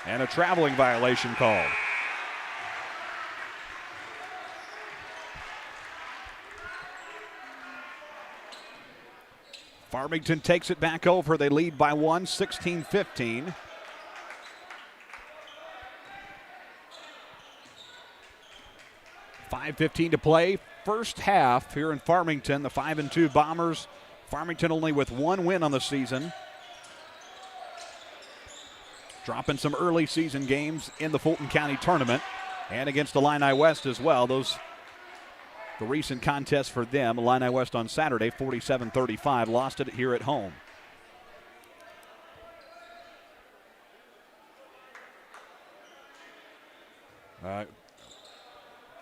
And a traveling violation called. Farmington takes it back over. They lead by 1, 16-15. .5:15 to play. First half here in Farmington. The 5-2 Bombers. Farmington only with 1 win on the season. Dropping some early season games in the Fulton County tournament and against Illini West as well. The recent contest for them, Illini West on Saturday, 47-35, lost it here at home.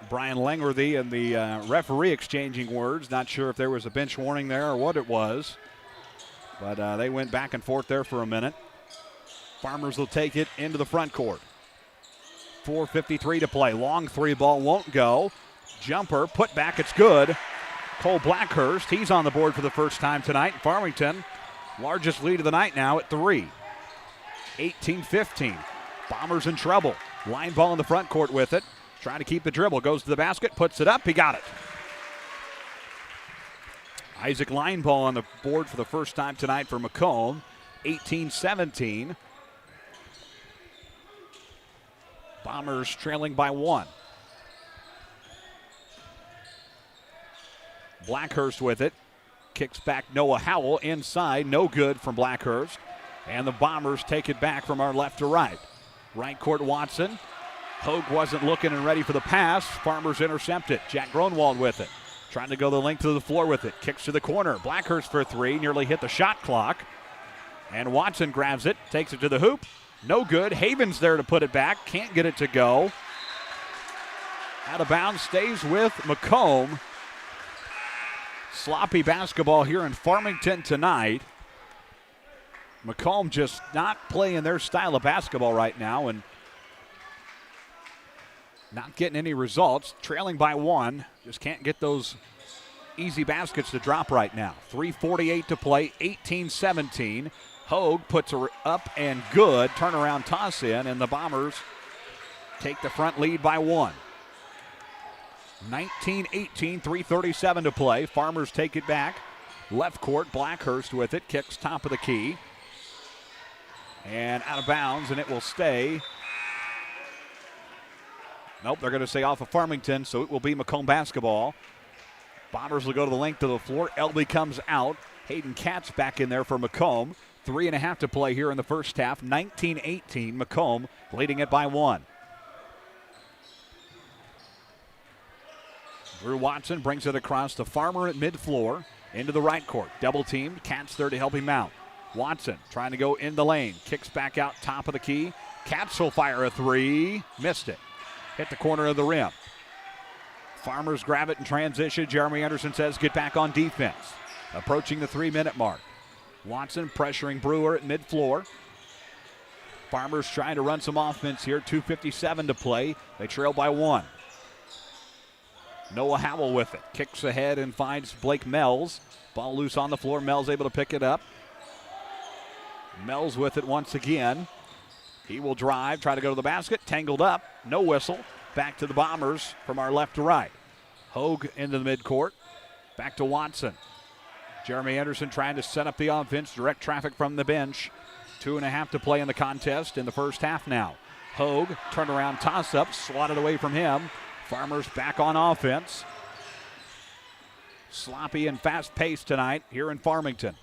Brian Langworthy and the referee exchanging words. Not sure if there was a bench warning there or what it was. But they went back and forth there for a minute. Farmers will take it into the front court. 4:53 to play. Long three ball won't go. Jumper, put back, it's good. Cole Blackhurst, he's on the board for the first time tonight. Farmington, largest lead of the night now at 3. 18-15. Bombers in trouble. Line ball in the front court with it. Trying to keep the dribble. Goes to the basket, puts it up, he got it. Isaac Lineball on the board for the first time tonight for Macomb. 18-17. Bombers trailing by 1. Blackhurst with it. Kicks back Noah Howell inside. No good from Blackhurst. And the Bombers take it back from our left to right. Right court Watson. Hogue wasn't looking and ready for the pass. Farmers intercept it. Jack Gronwald with it. Trying to go the length of the floor with it. Kicks to the corner. Blackhurst for 3. Nearly hit the shot clock. And Watson grabs it. Takes it to the hoop. No good. Havens there to put it back. Can't get it to go. Out of bounds. Stays with Macomb. Sloppy basketball here in Farmington tonight. Macomb just not playing their style of basketball right now and not getting any results. Trailing by 1. Just can't get those easy baskets to drop right now. 3:48 to play. 18-17. Hogue puts her up and good. Turnaround toss in, and the Bombers take the front lead by 1. 19-18, 3:37 to play. Farmers take it back. Left court, Blackhurst with it. Kicks top of the key. And out of bounds, and it will stay. Nope, they're going to stay off of Farmington, so it will be Macomb basketball. Bombers will go to the length of the floor. Elby comes out. Hayden Katz back in there for Macomb. 3.5 to play here in the first half. 19-18, Macomb leading it by 1. Drew Watson brings it across to Farmer at mid-floor. Into the right court. Double teamed. Katz there to help him out. Watson trying to go in the lane. Kicks back out top of the key. Katz will fire a 3. Missed it. Hit the corner of the rim. Farmers grab it in transition. Jeremy Anderson says get back on defense. Approaching the 3-minute mark. Watson pressuring Brewer at mid-floor. Farmers trying to run some offense here. 2:57 to play. They trail by 1. Noah Howell with it. Kicks ahead and finds Blake Mells. Ball loose on the floor. Mells able to pick it up. Mells with it once again. He will drive, try to go to the basket. Tangled up. No whistle. Back to the Bombers from our left to right. Hogue into the midcourt. Back to Watson. Jeremy Anderson trying to set up the offense. Direct traffic from the bench. 2.5 to play in the contest in the first half now. Hogue, turnaround toss-up, swatted away from him. Farmers back on offense. Sloppy and fast-paced tonight here in Farmington.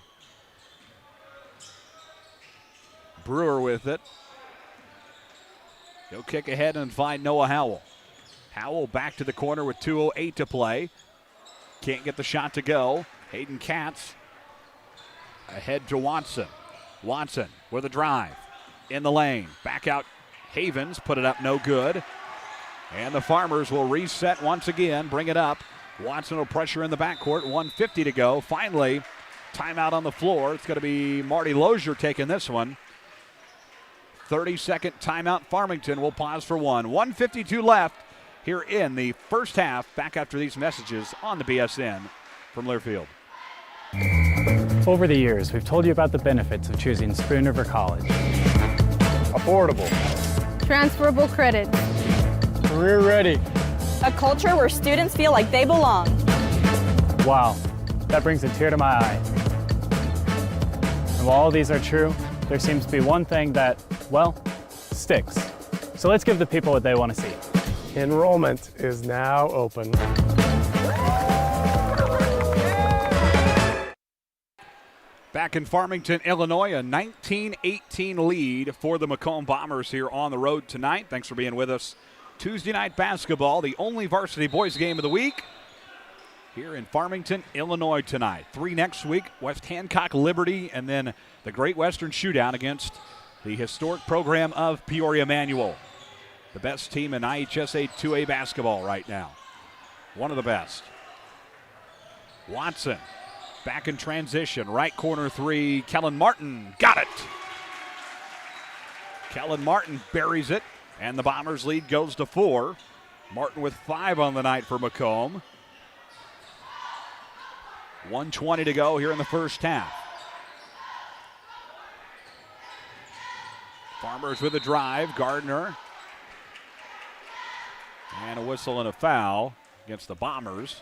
Brewer with it. He'll kick ahead and find Noah Howell. Howell back to the corner with 2:08 to play. Can't get the shot to go. Hayden Katz ahead to Watson. Watson with a drive. In the lane. Back out Havens. Put it up, no good. And the Farmers will reset once again. Bring it up. Watson will pressure in the backcourt. 1:50 to go. Finally, timeout on the floor. It's going to be Marty Lozier taking this one. 30-second timeout. Farmington will pause for 1. 1:52 left here in the first half. Back after these messages on the BSN from Learfield. Over the years, we've told you about the benefits of choosing Spoon River College. Affordable. Transferable credit. Career ready. A culture where students feel like they belong. Wow, that brings a tear to my eye. And while all these are true, there seems to be one thing that, well, sticks. So let's give the people what they want to see. Enrollment is now open. Back in Farmington, Illinois, a 19-18 lead for the Macomb Bombers here on the road tonight. Thanks for being with us. Tuesday night basketball, the only varsity boys game of the week here in Farmington, Illinois tonight. 3 next week, West Hancock Liberty, and then the Great Western Shootout against the historic program of Peoria Manual. the best team in IHSA 2A basketball right now. One of the best. Watson back in transition. Right corner three. Kellen Martin got it. Kellen Martin buries it, and the Bombers' lead goes to 4. Martin with 5 on the night for Macomb. 1:20 to go here in the first half. Farmers with a drive. Gardner. And a whistle and a foul against the Bombers.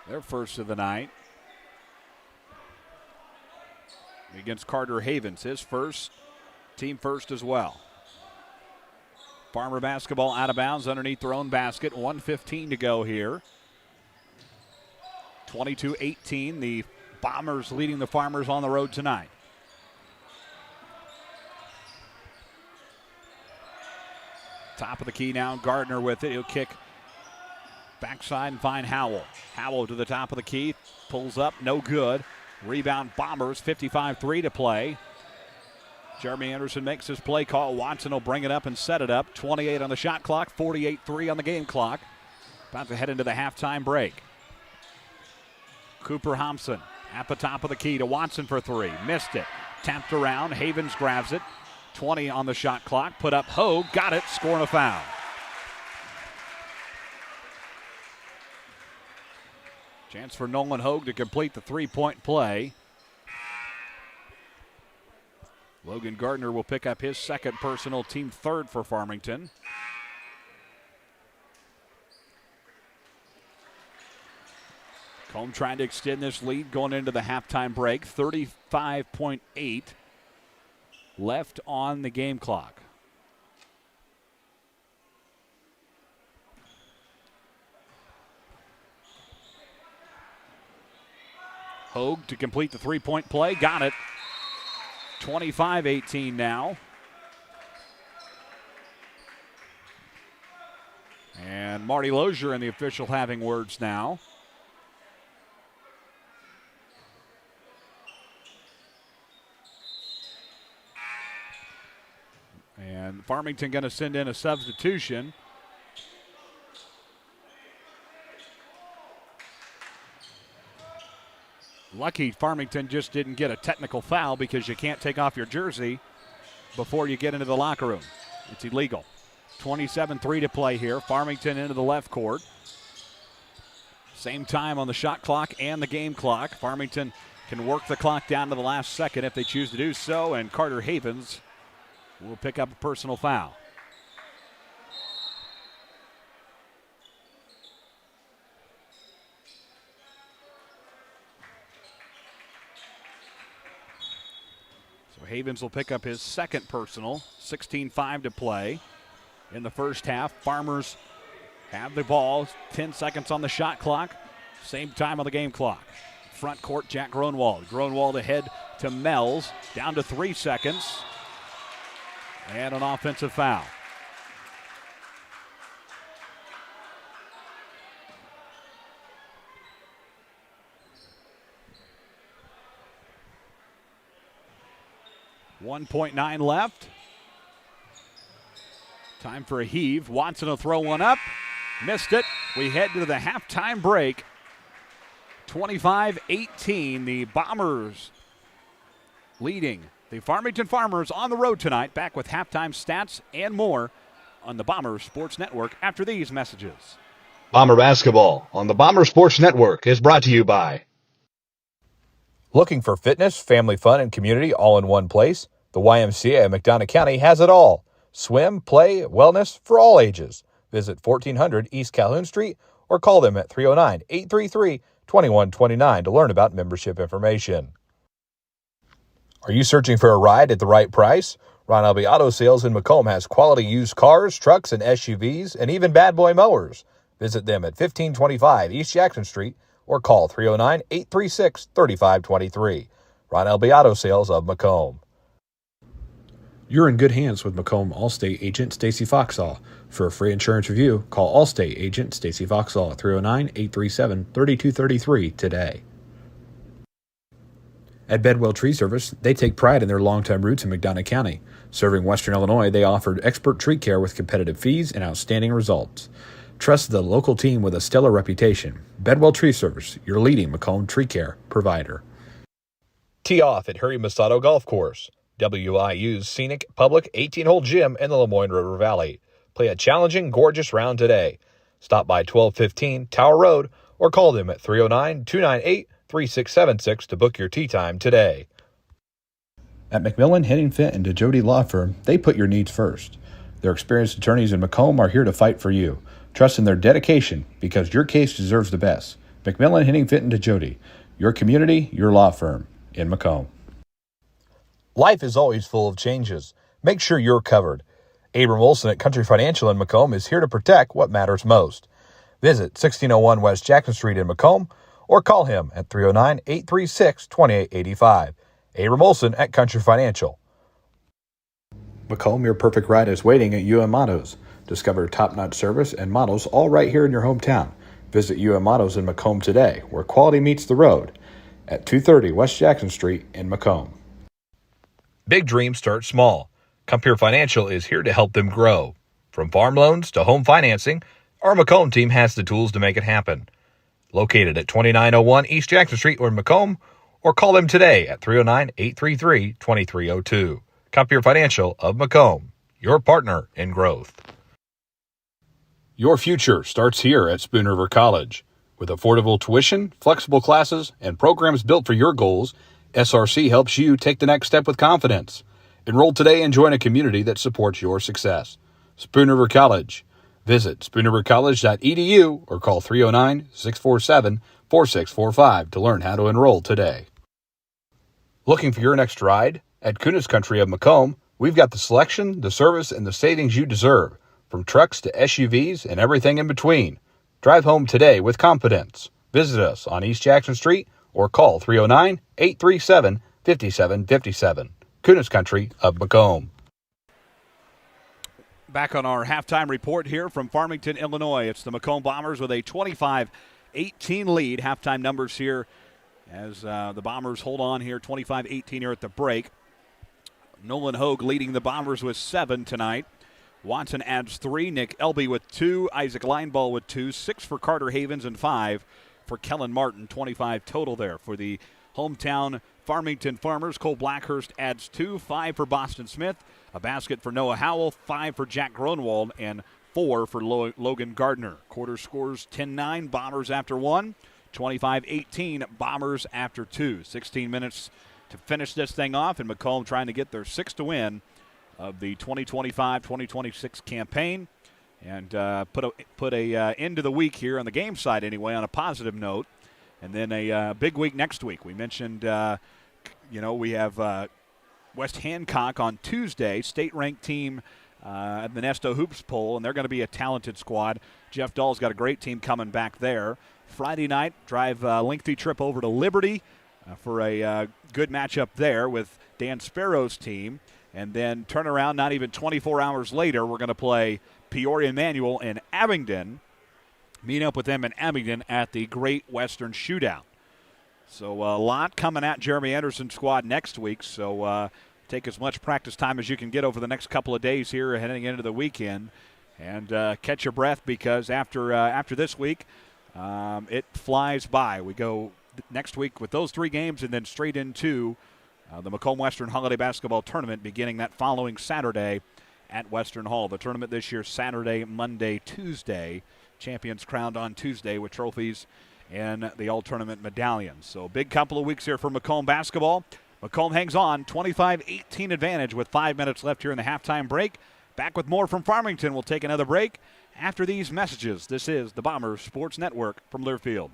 Their first of the night. Against Carter Havens, his first, team first as well. Farmer basketball out of bounds underneath their own basket. 1:15 to go here. 22-18, the Bombers leading the Farmers on the road tonight. Top of the key now, Gardner with it. He'll kick backside and find Howell. Howell to the top of the key, pulls up, no good. Rebound Bombers, 55-3 to play. Jeremy Anderson makes his play call. Watson will bring it up and set it up. 28 on the shot clock, 48-3 on the game clock. About to head into the halftime break. Cooper Thompson at the top of the key to Watson for 3. Missed it. Tapped around. Havens grabs it. 20 on the shot clock. Put up Hogue. Got it. Scoring a foul. Chance for Nolan Hogue to complete the three-point play. Logan Gardner will pick up his second personal, team third for Farmington. Macomb trying to extend this lead going into the halftime break. 35.8 left on the game clock. Hogue to complete the three-point play. Got it. 25-18 now. And Marty Lozier and the official having words now. And Farmington going to send in a substitution. Lucky Farmington just didn't get a technical foul because you can't take off your jersey before you get into the locker room. It's illegal. 27-3 to play here. Farmington into the left court. Same time on the shot clock and the game clock. Farmington can work the clock down to the last second if they choose to do so, and Carter Havens will pick up a personal foul. So Havens will pick up his second personal. 16-5 to play in the first half. Farmers have the ball. 10 seconds on the shot clock. Same time on the game clock. Front court, Jack Gronwald. Gronwald ahead to Mells. Down to 3 seconds. And an offensive foul. .9 left. Time for a heave. Watson will throw one up. Missed it. We head to the halftime break. 25-18. The Bombers leading the Farmington Farmers on the road tonight. Back with halftime stats and more on the Bomber Sports Network after these messages. Bomber basketball on the Bomber Sports Network is brought to you by. Looking for fitness, family fun, and community all in one place? The YMCA of McDonough County has it all. Swim, play, wellness for all ages. Visit 1400 East Calhoun Street or call them at 309-833-2129 to learn about membership information. Are you searching for a ride at the right price? Ron Elby Auto Sales in Macomb has quality used cars, trucks, and SUVs, and even bad boy mowers. Visit them at 1525 East Jackson Street or call 309-836-3523. Ron Elby Auto Sales of Macomb. You're in good hands with Macomb Allstate agent Stacy Foxall. For a free insurance review, call Allstate agent Stacy Foxall at 309-837-3233 today. At Bedwell Tree Service, they take pride in their long-time roots in McDonough County. Serving Western Illinois, they offered expert tree care with competitive fees and outstanding results. Trust the local team with a stellar reputation. Bedwell Tree Service, your leading Macomb tree care provider. Tee off at Harry Masato Golf Course, WIU's scenic public 18-hole gym in the Lemoyne River Valley. Play a challenging, gorgeous round today. Stop by 1215 Tower Road or call them at 309-298-3676 to book your tee time today. At McMillan, Henningfit, and DeJody Law Firm, they put your needs first. Their experienced attorneys in Macomb are here to fight for you. Trust in their dedication because your case deserves the best. McMillan, Henningfit, and DeJody, your community, your law firm in Macomb. Life is always full of changes. Make sure you're covered. Abram Olson at Country Financial in Macomb is here to protect what matters most. Visit 1601 West Jackson Street in Macomb or call him at 309-836-2885. Abram Olson at Country Financial. Macomb, your perfect ride is waiting at UM Autos. Discover top-notch service and models all right here in your hometown. Visit UM Autos in Macomb today, where quality meets the road, at 230 West Jackson Street in Macomb. Big dreams start small. Compeer Financial is here to help them grow. From farm loans to home financing, our Macomb team has the tools to make it happen. Located at 2901 East Jackson Street in Macomb, or call them today at 309-833-2302. Compeer Financial of Macomb, your partner in growth. Your future starts here at Spoon River College. With affordable tuition, flexible classes, and programs built for your goals, SRC helps you take the next step with confidence. Enroll today and join a community that supports your success. Spoon River College. Visit spoonrivercollege.edu or call 309-647-4645 to learn how to enroll today. Looking for your next ride? At Kunis Country of Macomb, we've got the selection, the service, and the savings you deserve, from trucks to SUVs and everything in between. Drive home today with confidence. Visit us on East Jackson Street or call 309-837-5757. Kunis Country of Macomb. Back on our halftime report here from Farmington, Illinois. It's the Macomb Bombers with a 25-18 lead. Halftime numbers here as the Bombers hold on here, 25-18 here at the break. Nolan Hogue leading the Bombers with 7 tonight. Watson adds 3, Nick Elby with 2, Isaac Lineball with 2, 6 for Carter Havens, and 5 for Kellen Martin. 25 total there for the hometown Farmington Farmers. Cole Blackhurst adds 2, 5 for Boston Smith, a basket for Noah Howell, 5 for Jack Gronwald, and 4 for Logan Gardner. Quarter scores 10-9, Bombers after 1, 25-18, Bombers after 2. 16 minutes to finish this thing off, and Macomb trying to get their 6th win of the 2025-2026 campaign, and put a end to the week here on the game side anyway on a positive note, and then a big week next week. We mentioned, we have West Hancock on Tuesday, state-ranked team at the Nesto Hoops Poll, and they're going to be a talented squad. Jeff Dahl's got a great team coming back there. Friday night, drive a lengthy trip over to Liberty for a good matchup there with Dan Sparrow's team. And then turn around, not even 24 hours later, we're going to play Peoria Manual in Abingdon. Meet up with them in Abingdon at the Great Western Shootout. So a lot coming at Jeremy Anderson's squad next week. So take as much practice time as you can get over the next couple of days here heading into the weekend. And catch your breath because after this week, it flies by. We go next week with those 3 games and then straight into the Macomb Western Holiday Basketball Tournament beginning that following Saturday at Western Hall. The tournament this year, Saturday, Monday, Tuesday. Champions crowned on Tuesday with trophies and the all-tournament medallions. So big couple of weeks here for Macomb basketball. Macomb hangs on, 25-18 advantage with 5 minutes left here in the halftime break. Back with more from Farmington. We'll take another break after these messages. This is the Bomber Sports Network from Learfield.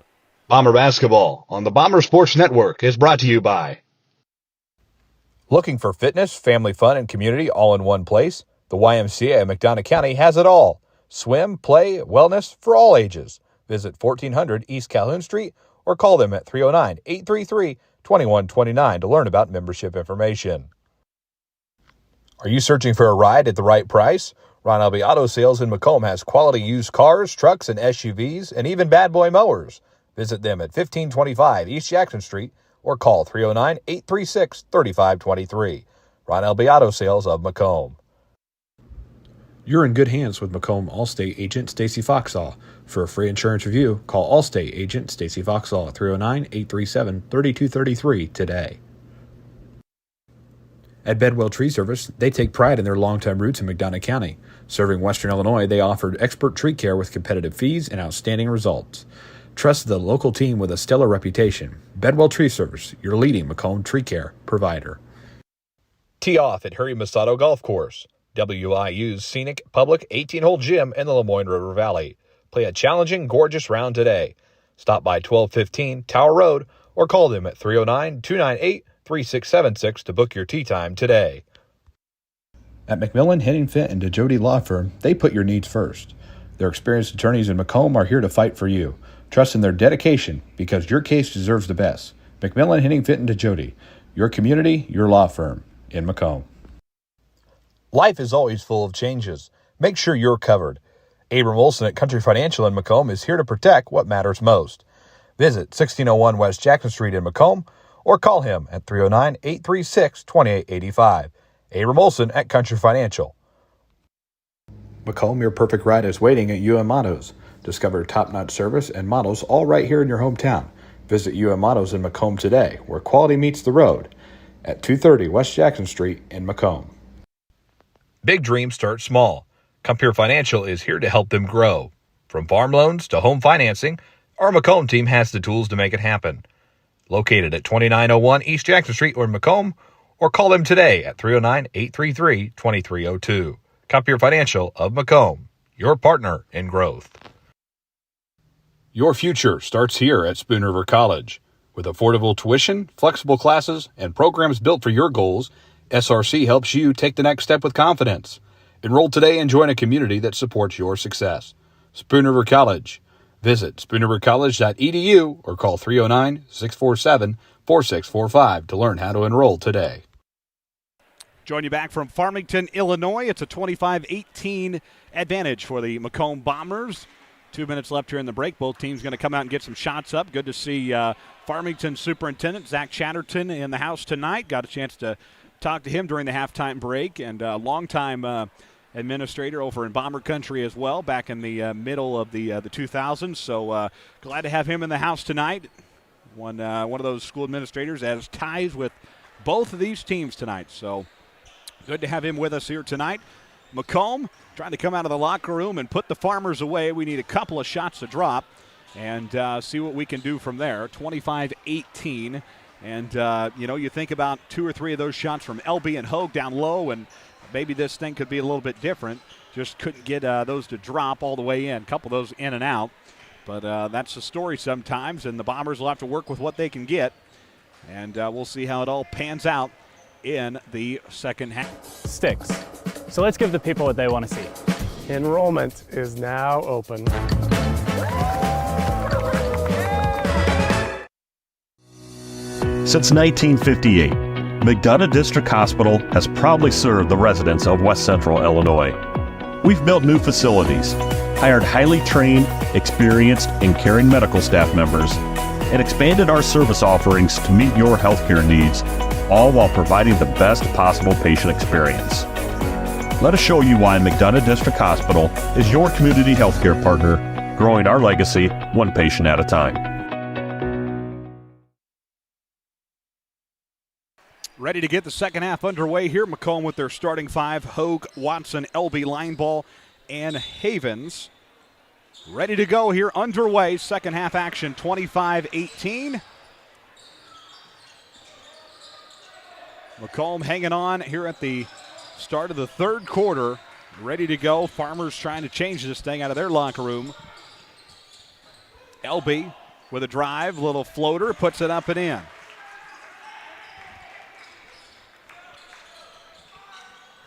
Bomber basketball on the Bomber Sports Network is brought to you by. Looking for fitness, family fun, and community all in one place? The YMCA of McDonough County has it all. Swim, play, wellness for all ages. Visit 1400 East Calhoun Street or call them at 309-833-2129 to learn about membership information. Are you searching for a ride at the right price? Ron Elby Auto Sales in Macomb has quality used cars, trucks, and SUVs, and even bad boy mowers. Visit them at 1525 East Jackson Street or call 309-836-3523. Ron Elby Auto Sales of Macomb. You're in good hands with Macomb Allstate agent Stacy Foxall. For a free insurance review, call Allstate agent Stacy Foxall at 309-837-3233 today. At Bedwell Tree Service, they take pride in their longtime roots in McDonough County. Serving Western Illinois, they offered expert tree care with competitive fees and outstanding results. Trust the local team with a stellar reputation. Bedwell Tree Service, your leading Macomb tree care provider. Tee off at Harry Masato Golf Course, WIU's scenic public 18-hole gym in the Lemoyne River Valley. Play a challenging, gorgeous round today. Stop by 1215 Tower Road or call them at 309-298-3676 to book your tee time today. At McMillan, Henning Fint, and DeJody Law Firm, they put your needs first. Their experienced attorneys in Macomb are here to fight for you. Trust in their dedication because your case deserves the best. McMillan, Henning Fint, and DeJody, your community, your law firm in Macomb. Life is always full of changes. Make sure you're covered. Abram Olson at Country Financial in Macomb is here to protect what matters most. Visit 1601 West Jackson Street in Macomb or call him at 309-836-2885. Abram Olson at Country Financial. Macomb, your perfect ride is waiting at UM Autos. Discover top-notch service and models all right here in your hometown. Visit UM Autos in Macomb today, where quality meets the road, at 230 West Jackson Street in Macomb. Big dreams start small. Compeer Financial is here to help them grow. From farm loans to home financing, our Macomb team has the tools to make it happen. Located at 2901 East Jackson Street in Macomb, or call them today at 309-833-2302. Compeer Financial of Macomb, your partner in growth. Your future starts here at Spoon River College. With affordable tuition, flexible classes, and programs built for your goals, SRC helps you take the next step with confidence. Enroll today and join a community that supports your success. Spoon River College. Visit spoonrivercollege.edu or call 309-647-4645 to learn how to enroll today. Join you back from Farmington, Illinois. It's a 25-18 advantage for the Macomb Bombers. 2 minutes left here in the break. Both teams going to come out and get some shots up. Good to see Farmington Superintendent Zach Chatterton in the house tonight. Got a chance to talk to him during the halftime break, and a longtime administrator over in Bomber Country as well, back in the middle of the 2000s. So glad to have him in the house tonight. One of those school administrators has ties with both of these teams tonight. So good to have him with us here tonight. Macomb trying to come out of the locker room and put the Farmers away. We need a couple of shots to drop and see what we can do from there. 25-18. And, you think about 2 or 3 of those shots from LB and Hogue down low, and maybe this thing could be a little bit different. Just couldn't get those to drop all the way in. A couple of those in and out. But that's the story sometimes, and the Bombers will have to work with what they can get. And we'll see how it all pans out in the second half. Sticks. So let's give the people what they want to see. Enrollment is now open. Since 1958, McDonough District Hospital has proudly served the residents of West Central Illinois. We've built new facilities, hired highly trained, experienced, and caring medical staff members, and expanded our service offerings to meet your healthcare needs, all while providing the best possible patient experience. Let us show you why McDonough District Hospital is your community healthcare partner, growing our legacy one patient at a time. Ready to get the second half underway here. Macomb with their starting 5, Hogue, Watson, LB, Lineball, and Havens. Ready to go here, underway. Second half action, 25-18. Macomb hanging on here at the start of the third quarter. Ready to go. Farmers trying to change this thing out of their locker room. LB with a drive, little floater, puts it up and in.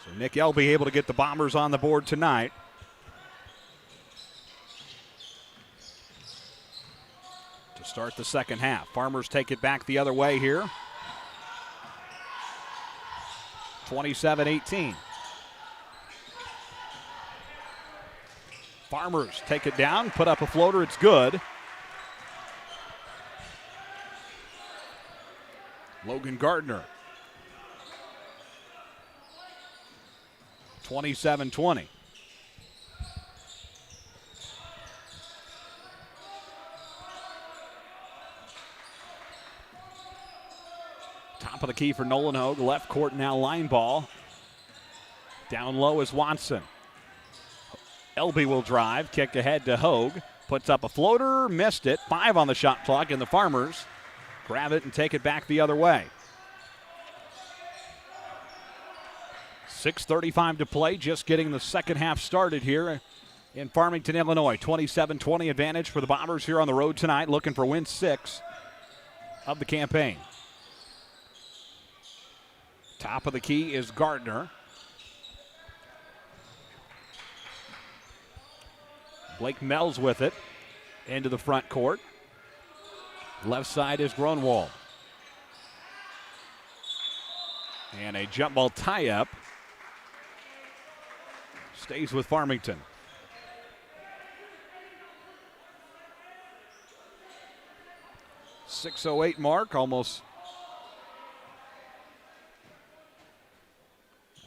So Nick Elby able to get the Bombers on the board tonight. To start the second half. Farmers take it back the other way here. 27-18. Farmers take it down, put up a floater, it's good. Logan Gardner. 27-20. Top of the key for Nolan Hogue. Left court now, line ball. Down low is Watson. Elby will drive. Kick ahead to Hogue. Puts up a floater. Missed it. 5 on the shot clock, and the Farmers grab it and take it back the other way. 6:35 to play. Just getting the second half started here in Farmington, Illinois. 27-20 advantage for the Bombers here on the road tonight, looking for win 6 of the campaign. Top of the key is Gardner. Blake Mells with it into the front court. Left side is Gronwald. And a jump ball tie-up. Stays with Farmington. .608 mark, almost.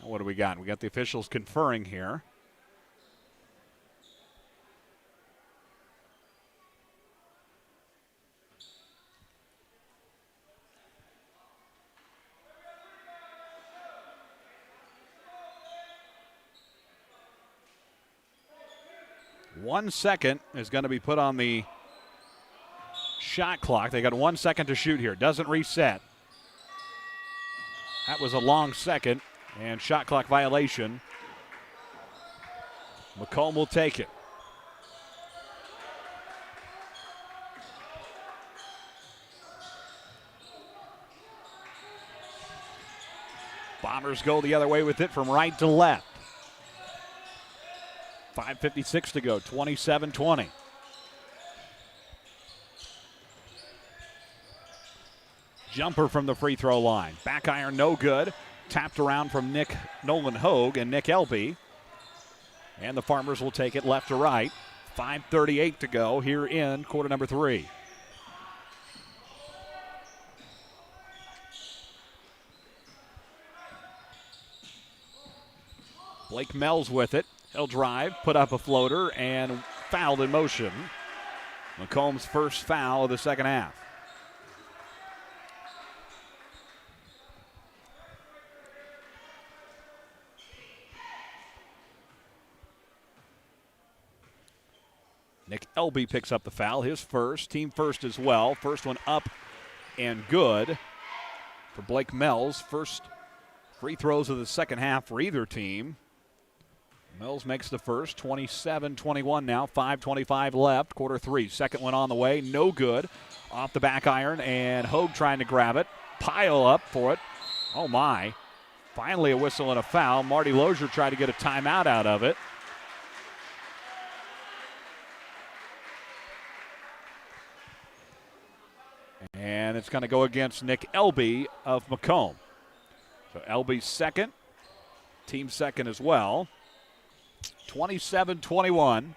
What do we got? We got the officials conferring here. One second is going to be put on the shot clock. They got 1 second to shoot here. Doesn't reset. That was a long second, and shot clock violation. Macomb will take it. Bombers go the other way with it from right to left. 5:56 to go, 27-20. Jumper from the free throw line. Back iron, no good. Tapped around from Nolan Hogue and Nick Elby. And the Farmers will take it left to right. 5:38 to go here in quarter number 3. Blake Mells with it. He'll drive, put up a floater, and fouled in motion. Macomb's first foul of the second half. Nick Elby picks up the foul, his first, team first as well. First one up and good for Blake Mells. First free throws of the second half for either team. Mills makes the first, 27-21 now, 5:25 left, quarter 3. Second one on the way, no good. Off the back iron, and Hogue trying to grab it. Pile up for it. Oh my. Finally a whistle and a foul. Marty Lozier tried to get a timeout out of it. And it's going to go against Nick Elby of Macomb. So Elby's second, team second as well. 27-21.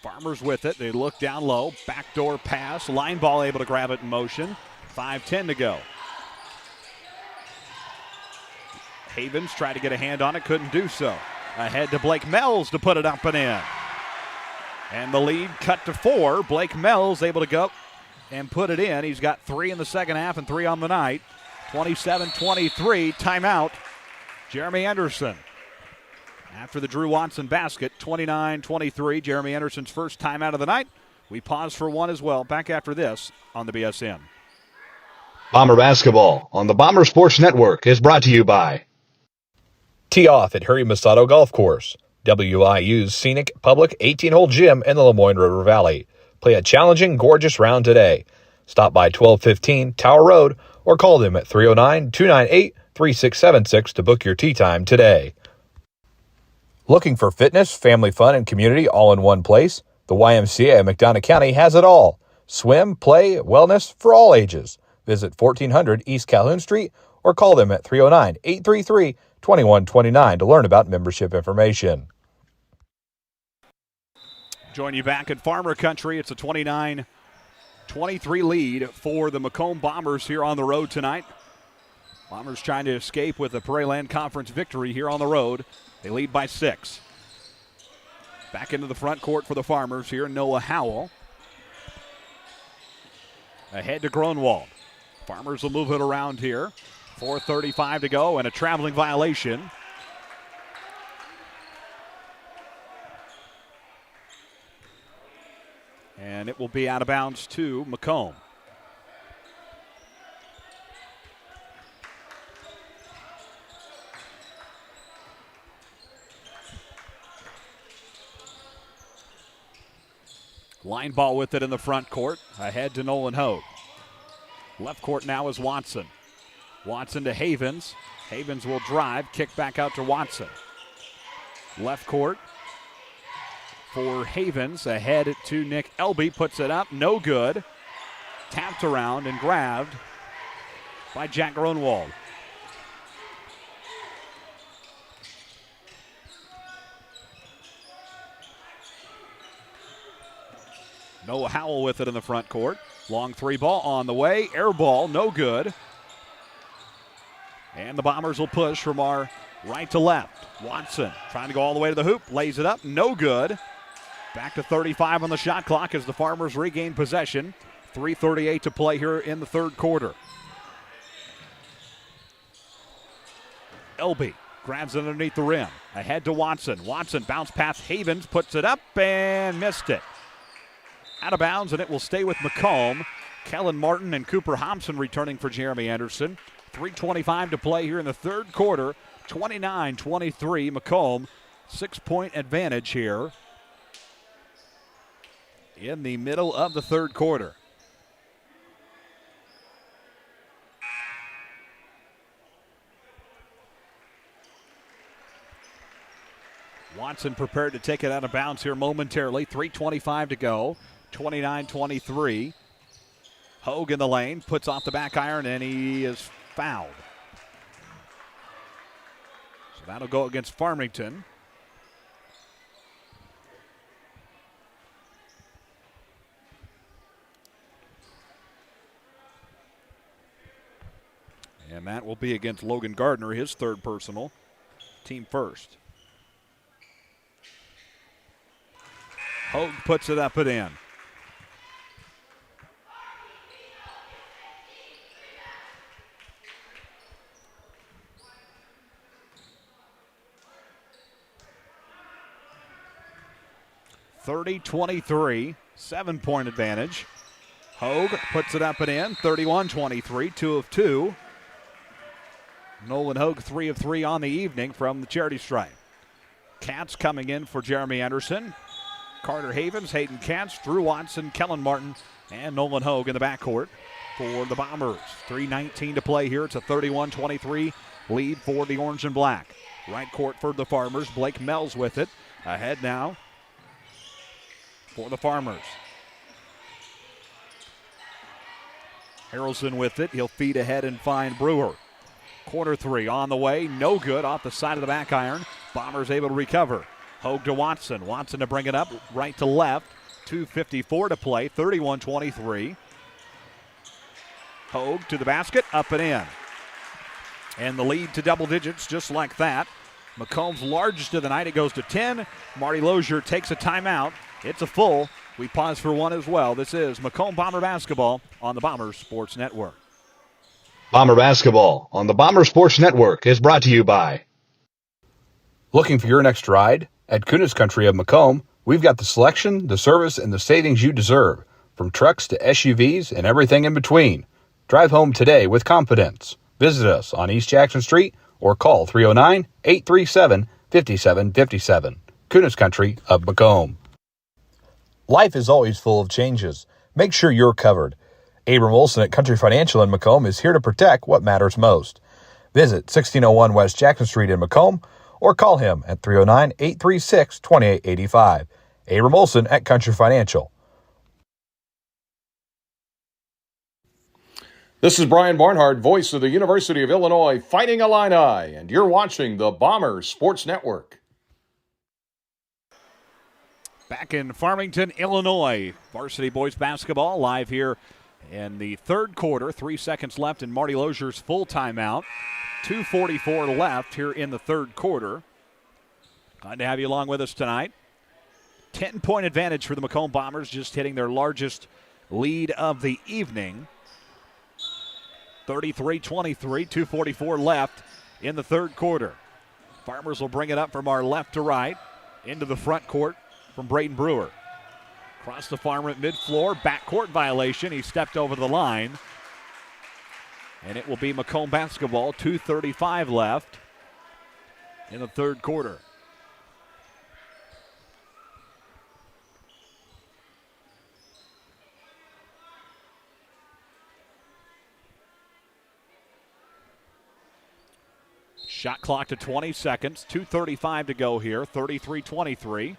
Farmers with it. They look down low. Backdoor pass. Line ball able to grab it in motion. 5:10 to go. Havens tried to get a hand on it. Couldn't do so. Ahead to Blake Mells to put it up and in. And the lead cut to 4. Blake Mells able to go and put it in. He's got 3 in the second half and 3 on the night. 27-23. Timeout. Jeremy Anderson. After the Drew Watson basket, 29-23. Jeremy Anderson's first timeout of the night. We pause for one as well. Back after this on the BSN. Bomber basketball on the Bomber Sports Network is brought to you by Tee off at Harry Masato Golf Course, WIU's scenic public 18-hole gym in the Lemoyne River Valley. Play a challenging, gorgeous round today. Stop by 1215 Tower Road or call them at 309-298-3676 to book your tee time today. Looking for fitness, family fun, and community all in one place? The YMCA of McDonough County has it all. Swim, play, wellness for all ages. Visit 1400 East Calhoun Street or call them at 309-833-2129 to learn about membership information. Join you back in Farmer Country. It's a 29-23 lead for the Macomb Bombers here on the road tonight. Bombers trying to escape with a Prairie Land Conference victory here on the road. They lead by 6. Back into the front court for the Farmers here, Noah Howell. Ahead to Gronwald. Farmers will move it around here. 4:35 to go and a traveling violation. And it will be out of bounds to Macomb. Line ball with it in the front court. Ahead to Nolan Hogue. Left court now is Watson. Watson to Havens. Havens will drive. Kick back out to Watson. Left court for Havens. Ahead to Nick Elby. Puts it up. No good. Tapped around and grabbed by Jack Gronwald. Noah Howell with it in the front court. Long 3 ball on the way. Air ball, no good. And the Bombers will push from our right to left. Watson trying to go all the way to the hoop. Lays it up, no good. Back to 35 on the shot clock as the Farmers regain possession. 3:38 to play here in the third quarter. Elby grabs it underneath the rim. Ahead to Watson. Watson bounce past Havens, puts it up and missed it. Out of bounds, and it will stay with Macomb. Kellen Martin and Cooper Hobson returning for Jeremy Anderson. 3:25 to play here in the third quarter. 29-23, Macomb. 6-point advantage here in the middle of the third quarter. Watson prepared to take it out of bounds here momentarily. 3:25 to go. 29-23. Hogue in the lane, puts off the back iron, and he is fouled. So that'll go against Farmington. And that will be against Logan Gardner, his third personal, team first. Hogue puts it up and in. (30-23), 7-point advantage. Hogue puts it up and in. 31-23, 2 of 2. Nolan Hogue 3 of 3 on the evening from the charity stripe. Katz coming in for Jeremy Anderson. Carter Havens, Hayden Katz, Drew Watson, Kellen Martin, and Nolan Hogue in the backcourt for the Bombers. 3:19 to play here. It's a 31-23 lead for the Orange and Black. Right court for the Farmers. Blake Mells with it. Ahead now for the Farmers. Harrelson with it. He'll feed ahead and find Brewer. Corner 3 on the way. No good off the side of the back iron. Bombers able to recover. Hogue to Watson. Watson to bring it up right to left. 2:54 to play. 31-23. Hogue to the basket. Up and in. And the lead to double digits just like that. Macomb's largest of the night. It goes to 10. Marty Lozier takes a timeout. It's a full. We pause for one as well. This is Macomb Bomber Basketball on the Bomber Sports Network. Bomber Basketball on the Bomber Sports Network is brought to you by. Looking for your next ride? At Kunis Country of Macomb, we've got the selection, the service, and the savings you deserve. From trucks to SUVs and everything in between. Drive home today with confidence. Visit us on East Jackson Street or call 309-837-5757. Kunis Country of Macomb. Life is always full of changes. Make sure you're covered. Abram Olson at Country Financial in Macomb is here to protect what matters most. Visit 1601 West Jackson Street in Macomb or call him at 309-836-2885. Abram Olson at Country Financial. This is Brian Barnhart, voice of the University of Illinois Fighting Illini, and you're watching the Bombers Sports Network. Back in Farmington, Illinois, varsity boys basketball live here in the third quarter. 3 seconds left in Marty Lozier's full timeout. 2:44 left here in the third quarter. Glad to have you along with us tonight. 10-point advantage for the Macomb Bombers, just hitting their largest lead of the evening. 33-23, 2:44 left in the third quarter. Farmers will bring it up from our left to right into the front court from Braden Brewer. Across the Farmer at mid-floor, backcourt violation. He stepped over the line. And it will be Macomb basketball, 2:35 left in the third quarter. Shot clock to 20 seconds, 2:35 to go here, 33-23.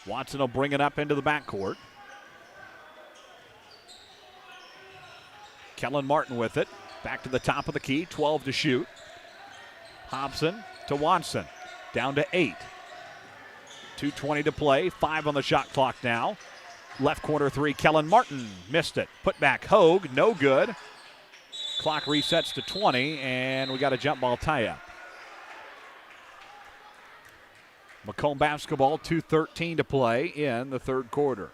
Watson will bring it up into the backcourt. Kellen Martin with it. Back to the top of the key, 12 to shoot. Hobson to Watson, down to 8. 2:20 to play, 5 on the shot clock now. Left corner three, Kellen Martin missed it. Put back Hogue, no good. Clock resets to 20, and we got a jump ball tie-up. Macomb basketball, 2:13 to play in the third quarter.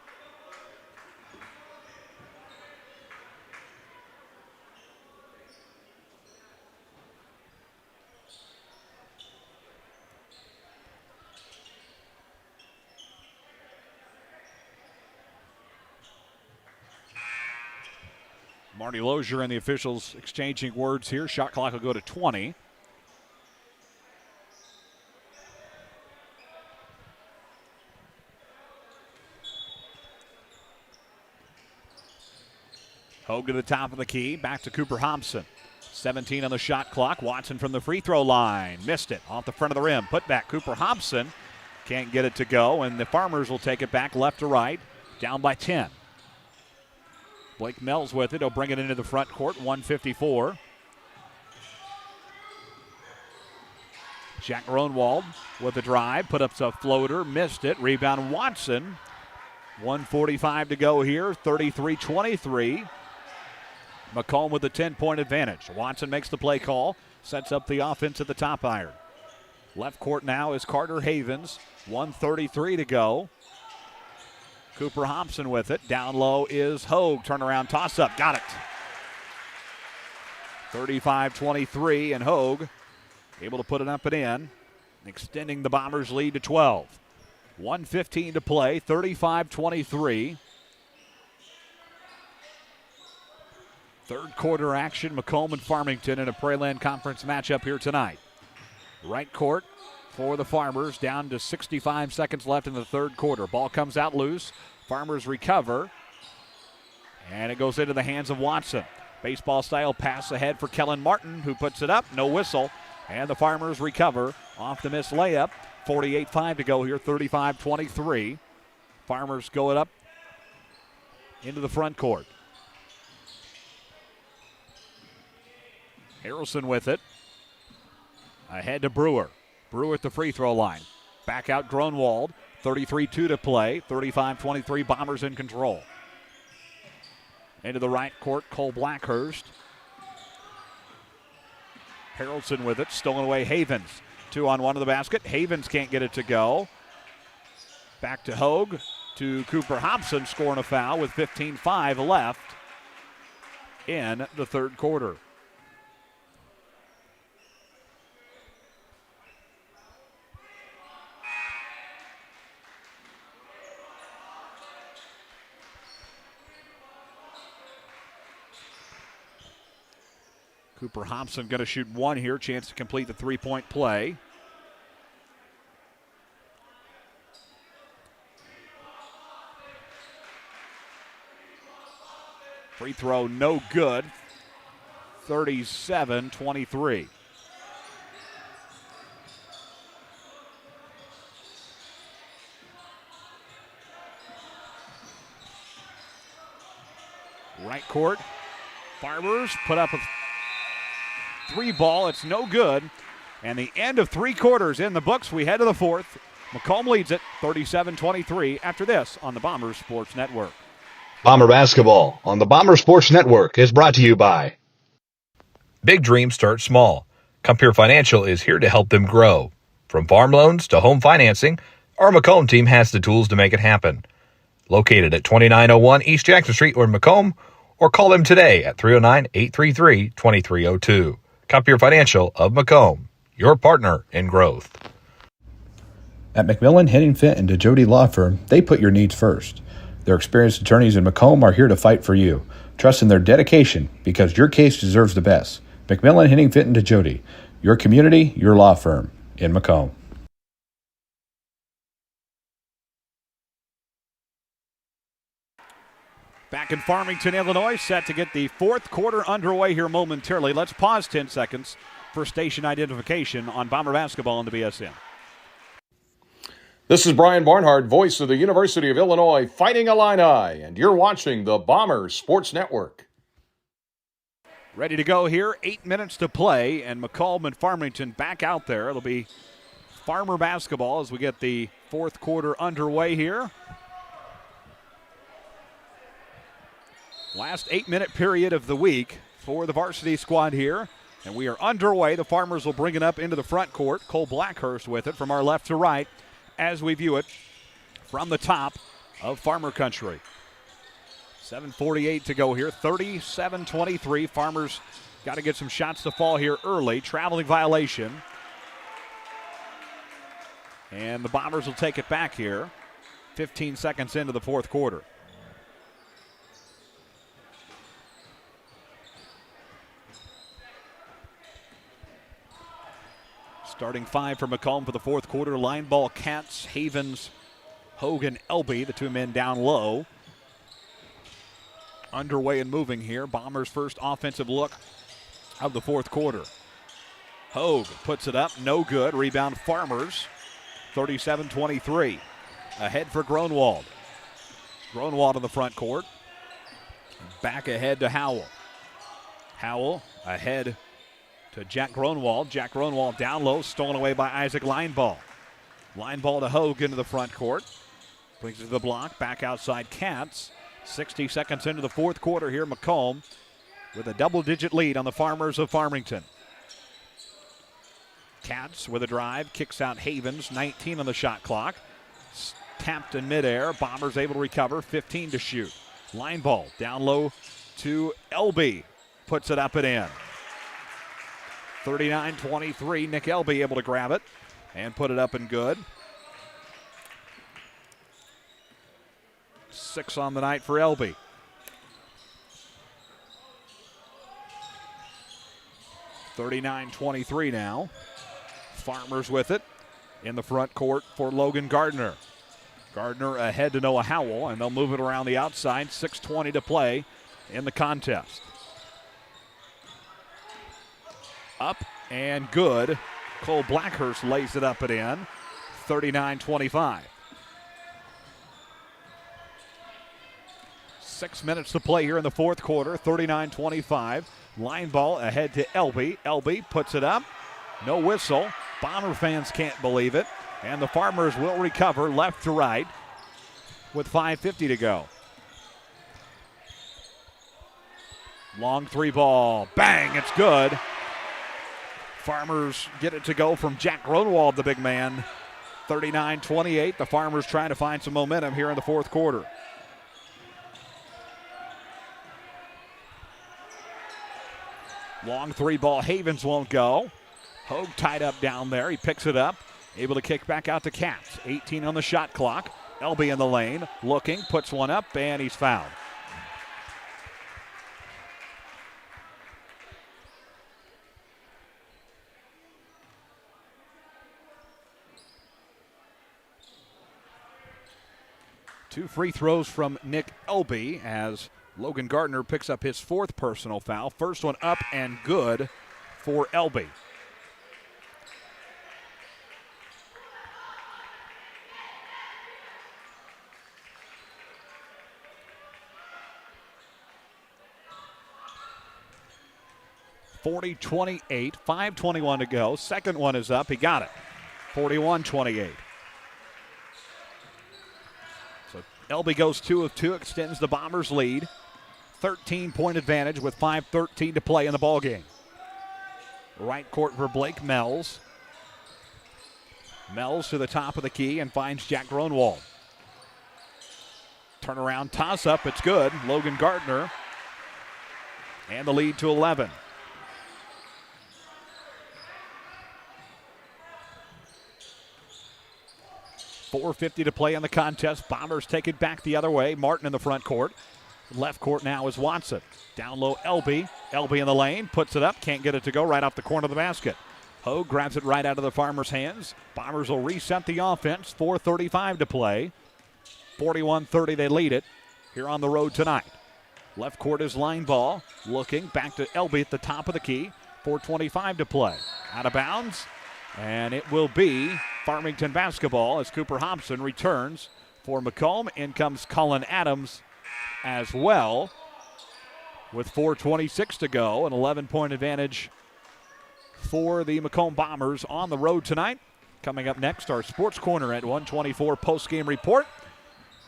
Marty Lozier and the officials exchanging words here. Shot clock will go to 20. Hogue to the top of the key. Back to Cooper Hobson. 17 on the shot clock. Watson from the free throw line. Missed it off the front of the rim. Put back Cooper Hobson. Can't get it to go, and the Farmers will take it back left to right. Down by 10. Blake Mells with it. He'll bring it into the front court. 154. Jack Gronwald with a drive. Put up a floater. Missed it. Rebound Watson. 1:45 to go here. 33-23. Macomb with a 10-point advantage. Watson makes the play call. Sets up the offense at the top iron. Left court now is Carter Havens. 1:33 to go. Cooper Hobson with it. Down low is Hogue. Turnaround toss-up. Got it. 35-23, and Hogue able to put it up and in, extending the Bombers' lead to 12. 1:15 to play. 35-23. Third quarter action, Macomb and Farmington in a Prairie Conference matchup here tonight. Right court for the Farmers, down to 65 seconds left in the third quarter. Ball comes out loose. Farmers recover. And it goes into the hands of Watson. Baseball style pass ahead for Kellen Martin, who puts it up. No whistle. And the Farmers recover off the missed layup. 48-5 to go here, 35-23. Farmers go it up into the front court. Harrelson with it. Ahead to Brewer. Brewer at the free throw line. Back out Gronwald. 33-2 to play. 35-23, Bombers in control. Into the right court, Cole Blackhurst. Harrelson with it. Stolen away Havens. 2-on-1 to the basket. Havens can't get it to go. Back to Hogue. To Cooper Hobson, scoring a foul with 15-5 left in the third quarter. Cooper Hobson going to shoot one here. Chance to complete the three-point play. Free throw no good. 37-23. Right court. Farmers put up a 3 ball. It's no good. And the end of 3 quarters in the books. We head to the 4th. Macomb leads it 37-23 after this on the Bombers Sports Network. Bomber basketball on the Bomber Sports Network is brought to you by Big dreams start small. Compeer Financial is here to help them grow. From farm loans to home financing, our Macomb team has the tools to make it happen. Located at 2901 East Jackson Street or in Macomb, or call them today at 309-833-2302. Compeer Financial of Macomb, your partner in growth. At McMillan, Henning Fint, and DeJody Law Firm, they put your needs first. Their experienced attorneys in Macomb are here to fight for you. Trust in their dedication because your case deserves the best. McMillan, Henning Fint, and DeJody, your community, your law firm in Macomb. Back in Farmington, Illinois, set to get the 4th quarter underway here momentarily. Let's pause 10 seconds for station identification on Bomber basketball on the BSN. This is Brian Barnhart, voice of the University of Illinois Fighting Illini, and you're watching the Bombers Sports Network. Ready to go here, 8 minutes to play, and Macomb and Farmington back out there. It'll be Farmer basketball as we get the 4th quarter underway here. Last 8-minute period of the week for the varsity squad here, and we are underway. The Farmers will bring it up into the front court. Cole Blackhurst with it from our left to right as we view it from the top of Farmer Country. 7:48 to go here, 37-23. Farmers got to get some shots to fall here early. Traveling violation. And the Bombers will take it back here 15 seconds into the 4th quarter. Starting 5 for Macomb for the 4th quarter. Line ball, Katz, Havens, Hogan, Elby, the 2 men down low. Underway and moving here. Bombers' first offensive look of the 4th quarter. Hogue puts it up, no good. Rebound Farmers, 37-23. Ahead for Gronwald. Gronwald in the front court. Back ahead to Howell. Howell ahead to Jack Gronwald. Jack Gronwald down low, stolen away by Isaac Lineball. Lineball to Hogue into the front court. Brings it to the block, back outside Katz. 60 seconds into the 4th quarter here, Macomb with a double-digit lead on the Farmers of Farmington. Katz with a drive, kicks out Havens, 19 on the shot clock. Tapped in midair, Bombers able to recover, 15 to shoot. Line ball down low to Elby, puts it up and in. 39-23, Nick Elby able to grab it and put it up and good. 6 on the night for Elby. $39-23 now. Farmers with it in the front court for Logan Gardner. Gardner ahead to Noah Howell, and they'll move it around the outside. 6:20 to play in the contest. Up and good. Cole Blackhurst lays it up and in. 39-25. 6 minutes to play here in the 4th quarter. 39-25. Line ball ahead to Elby. Elby puts it up. No whistle. Bomber fans can't believe it. And the Farmers will recover left to right with 5:50 to go. Long 3 ball. Bang, it's good. Farmers get it to go from Jack Gronwald, the big man. 39-28. The Farmers trying to find some momentum here in the 4th quarter. Long 3 ball. Havens won't go. Hogue tied up down there. He picks it up. Able to kick back out to Katz. 18 on the shot clock. Elby in the lane. Looking. Puts one up, and he's fouled. Two free throws from Nick Elby as Logan Gardner picks up his 4th personal foul. First one up and good for Elby. 40-28, 5:21 to go. Second one is up. He got it. 41-28. So Elby goes 2 of 2, extends the Bombers' lead. 13-point advantage with 5:13 to play in the ballgame. Right court for Blake Mells. Mells to the top of the key and finds Jack Gronwald. Turnaround toss up, it's good. Logan Gardner. And the lead to 11. .450 to play in the contest. Bombers take it back the other way. Martin in the front court. Left court now is Watson. Down low, Elby. Elby in the lane, puts it up, can't get it to go right off the corner of the basket. Hogue grabs it right out of the Farmers' hands. Bombers will reset the offense. 4:35 to play. 41-30, they lead it here on the road tonight. Left court is line ball. Looking back to Elby at the top of the key. 4:25 to play. Out of bounds. And it will be Farmington basketball as Cooper Hobson returns for Macomb. In comes Colin Adams as well with 4:26 to go. An 11-point advantage for the Macomb Bombers on the road tonight. Coming up next, our Sports Corner at 1:24 post-game report.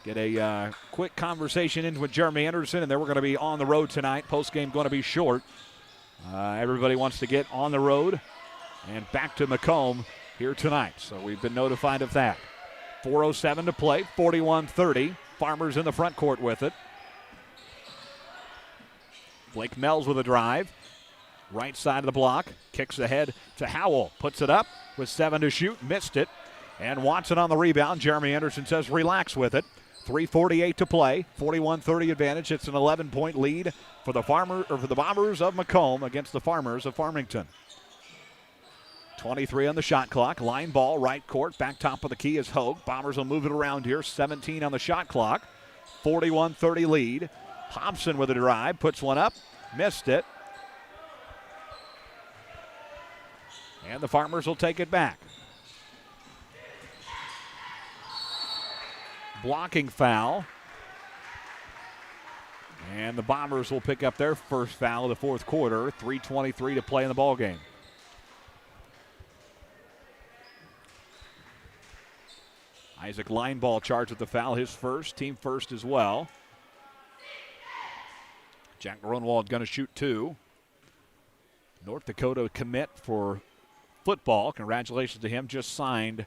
Get a quick conversation in with Jeremy Anderson, and then we're going to be on the road tonight. Post-game going to be short. Everybody wants to get on the road and back to Macomb here tonight, so we've been notified of that. 4:07 to play, 41-30. Farmers in the front court with it. Blake Mells with a drive. Right side of the block. Kicks ahead to Howell. Puts it up with 7 to shoot. Missed it. And Watson on the rebound. Jeremy Anderson says relax with it. 3:48 to play. 41-30 advantage. It's an 11-point lead for the Bombers of Macomb against the Farmers of Farmington. 23 on the shot clock. Line ball, right court. Back top of the key is Hogue. Bombers will move it around here. 17 on the shot clock. 41-30 lead. Hobson with a drive. Puts one up. Missed it. And the Farmers will take it back. Blocking foul. And the Bombers will pick up their first foul of the fourth quarter. 3:23 to play in the ballgame. Isaac Lineball charged with the foul, his first, team first as well. Jack Gronwald going to shoot 2. North Dakota commit for football. Congratulations to him. Just signed.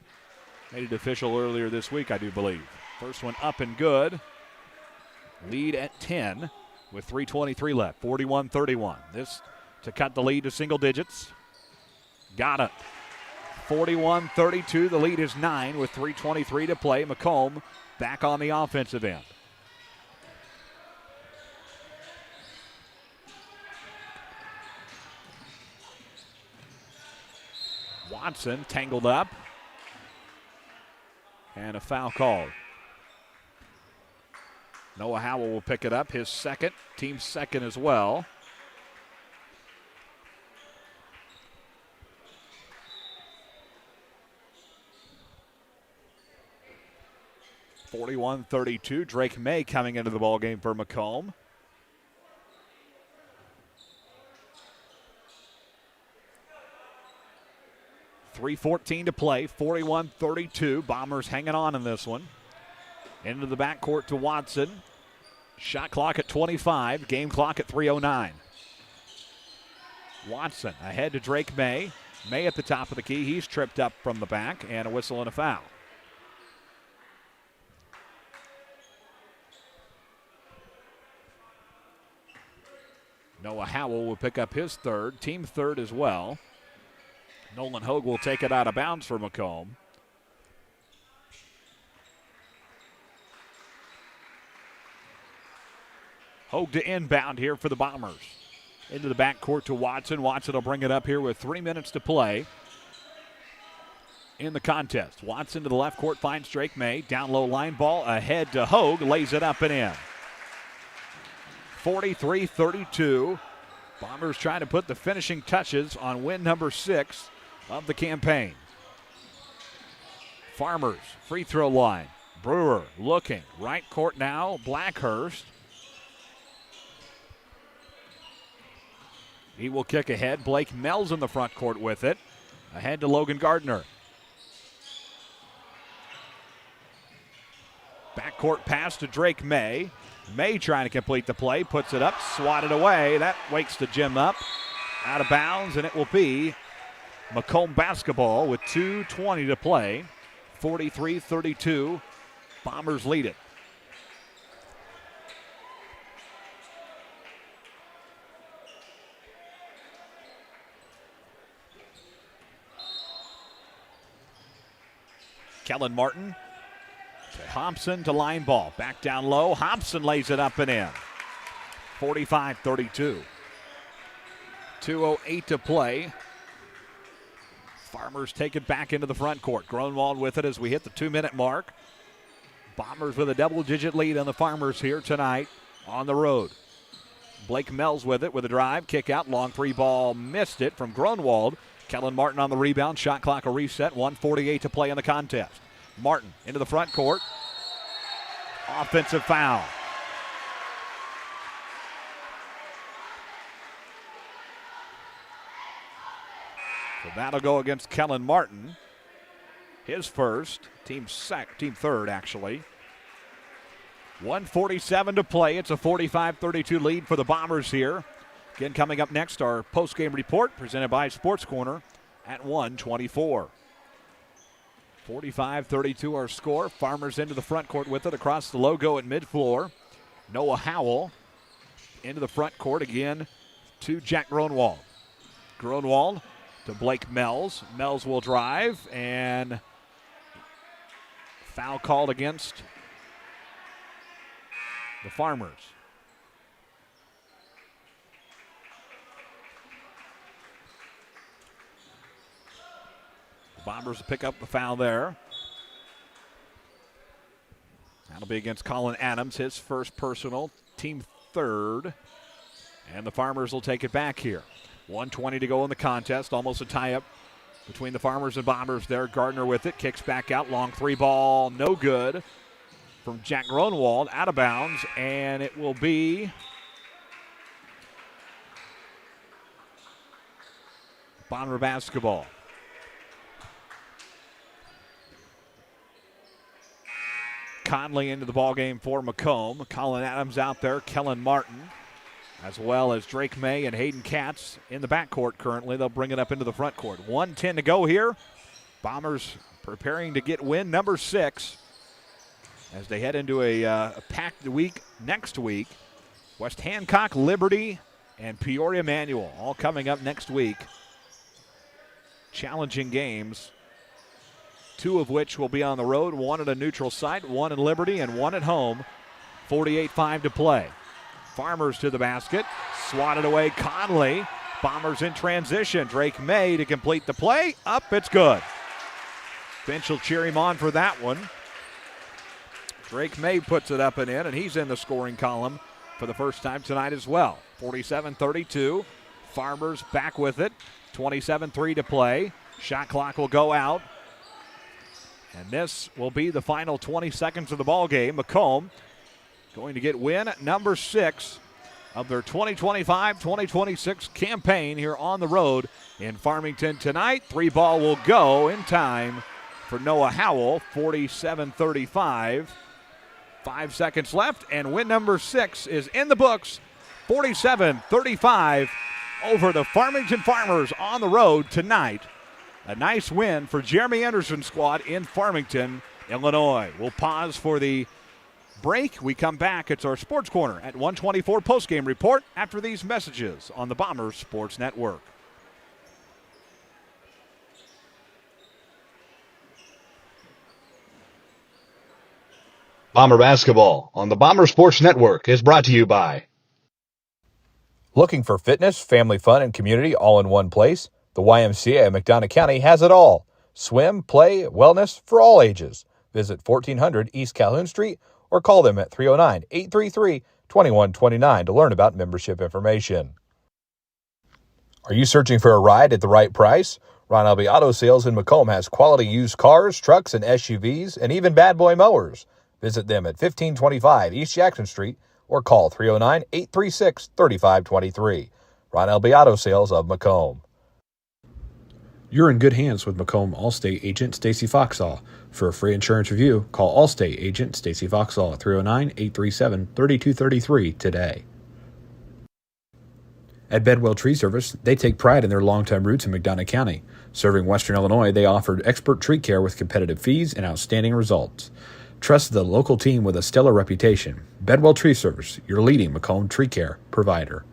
Made it official earlier this week, I do believe. First one up and good. Lead at 10 with 3:23 left. 41-31. This to cut the lead to single digits. Got it. 41-32. The lead is 9 with 3:23 to play. Macomb back on the offensive end. Watson tangled up. And a foul called. Noah Howell will pick it up, his second, team second as well. .41-32. Drake May coming into the ballgame for Macomb. .3:14 to play, 41-32. Bombers hanging on in this one. Into the backcourt to Watson. Shot clock at 25, game clock at 3:09. Watson ahead to Drake May. May at the top of the key. He's tripped up from the back, and a whistle and a foul. Noah Howell will pick up his third, team third as well. Nolan Hogue will take it out of bounds for Macomb. Hogue to inbound here for the Bombers. Into the backcourt to Watson. Watson will bring it up here with 3 minutes to play in the contest. Watson to the left court finds Drake May. Down low line ball ahead to Hogue. Lays it up and in. 43-32. Bombers trying to put the finishing touches on win number 6 of the campaign. Farmers, free throw line. Brewer looking. Right court now. Blackhurst. He will kick ahead. Blake Mells in the front court with it. Ahead to Logan Gardner. Backcourt pass to Drake May. May trying to complete the play. Puts it up. Swatted away. That wakes the gym up. Out of bounds, and it will be Macomb basketball with 2:20 to play. 43-32. Bombers lead it. Kellen Martin to Hobson to line ball. Back down low. Hobson lays it up and in. 45-32. 2:08 to play. Farmers take it back into the front court. Grunwald with it as we hit the 2-minute mark. Bombers with a double-digit lead on the Farmers here tonight on the road. Blake Mells with it with a drive. Kick out. Long three ball. Missed it from Grunwald. Kellen Martin on the rebound. Shot clock a reset. 1:48 to play in the contest. Martin into the front court. Offensive foul. So that'll go against Kellen Martin. His first, team third actually. 1:47 to play. It's a 45-32 lead for the Bombers here. Again, coming up next, our post-game report presented by Sports Corner at 1:24. 45-32 our score. Farmers into the front court with it across the logo at mid-floor. Noah Howell into the front court again to Jack Grunwald. Grunwald to Blake Mells. Mells will drive, and foul called against the Farmers. The Bombers will pick up the foul there. That'll be against Colin Adams, his first personal, team third. And the Farmers will take it back here. 1:20 to go in the contest. Almost a tie-up between the Farmers and Bombers there. Gardner with it. Kicks back out. Long three ball. No good from Jack Grunwald. Out of bounds. And it will be Bomber basketball. Conley into the ballgame for Macomb. Colin Adams out there. Kellen Martin, as well as Drake May and Hayden Katz in the backcourt currently. They'll bring it up into the front court. 1:10 to go here. Bombers preparing to get win number 6 as they head into a packed week next week. West Hancock, Liberty, and Peoria Manual all coming up next week. Challenging games, 2 of which will be on the road, 1 at a neutral site, 1 in Liberty, and 1 at home. 48-5 to play. Farmers to the basket. Swatted away Conley. Bombers in transition. Drake May to complete the play. Up, it's good. Bench will cheer him on for that one. Drake May puts it up and in, and he's in the scoring column for the first time tonight as well. 47-32. Farmers back with it. 27-3 to play. Shot clock will go out. And this will be the final 20 seconds of the ball game. Macomb going to get win number 6 of their 2025-2026 campaign here on the road in Farmington tonight. 3 ball will go in time for Noah Howell. 47-35. 5 seconds left, and win number 6 is in the books. 47-35 over the Farmington Farmers on the road tonight. A nice win for Jeremy Anderson's squad in Farmington, Illinois. We'll pause for the break. We come back. It's our Sports Corner at 1:24 postgame report after these messages on the Bombers Sports Network. Bomber basketball on the Bomber Sports Network is brought to you by. Looking for fitness, family fun, and community all in one place? The YMCA of McDonough County has it all. Swim, play, wellness for all ages. Visit 1400 East Calhoun Street or call them at 309-833-2129 to learn about membership information. Are you searching for a ride at the right price? Ron Elby Auto Sales in Macomb has quality used cars, trucks, and SUVs, and even bad boy mowers. Visit them at 1525 East Jackson Street or call 309-836-3523. Ron L.B. Auto Sales of Macomb. You're in good hands with Macomb Allstate agent Stacy Foxall. For a free insurance review, call Allstate agent Stacy Foxall at 309-837-3233 today. At Bedwell Tree Service, they take pride in their long-time roots in McDonough County. Serving Western Illinois, they offer expert tree care with competitive fees and outstanding results. Trust the local team with a stellar reputation. Bedwell Tree Service, your leading Macomb tree care provider.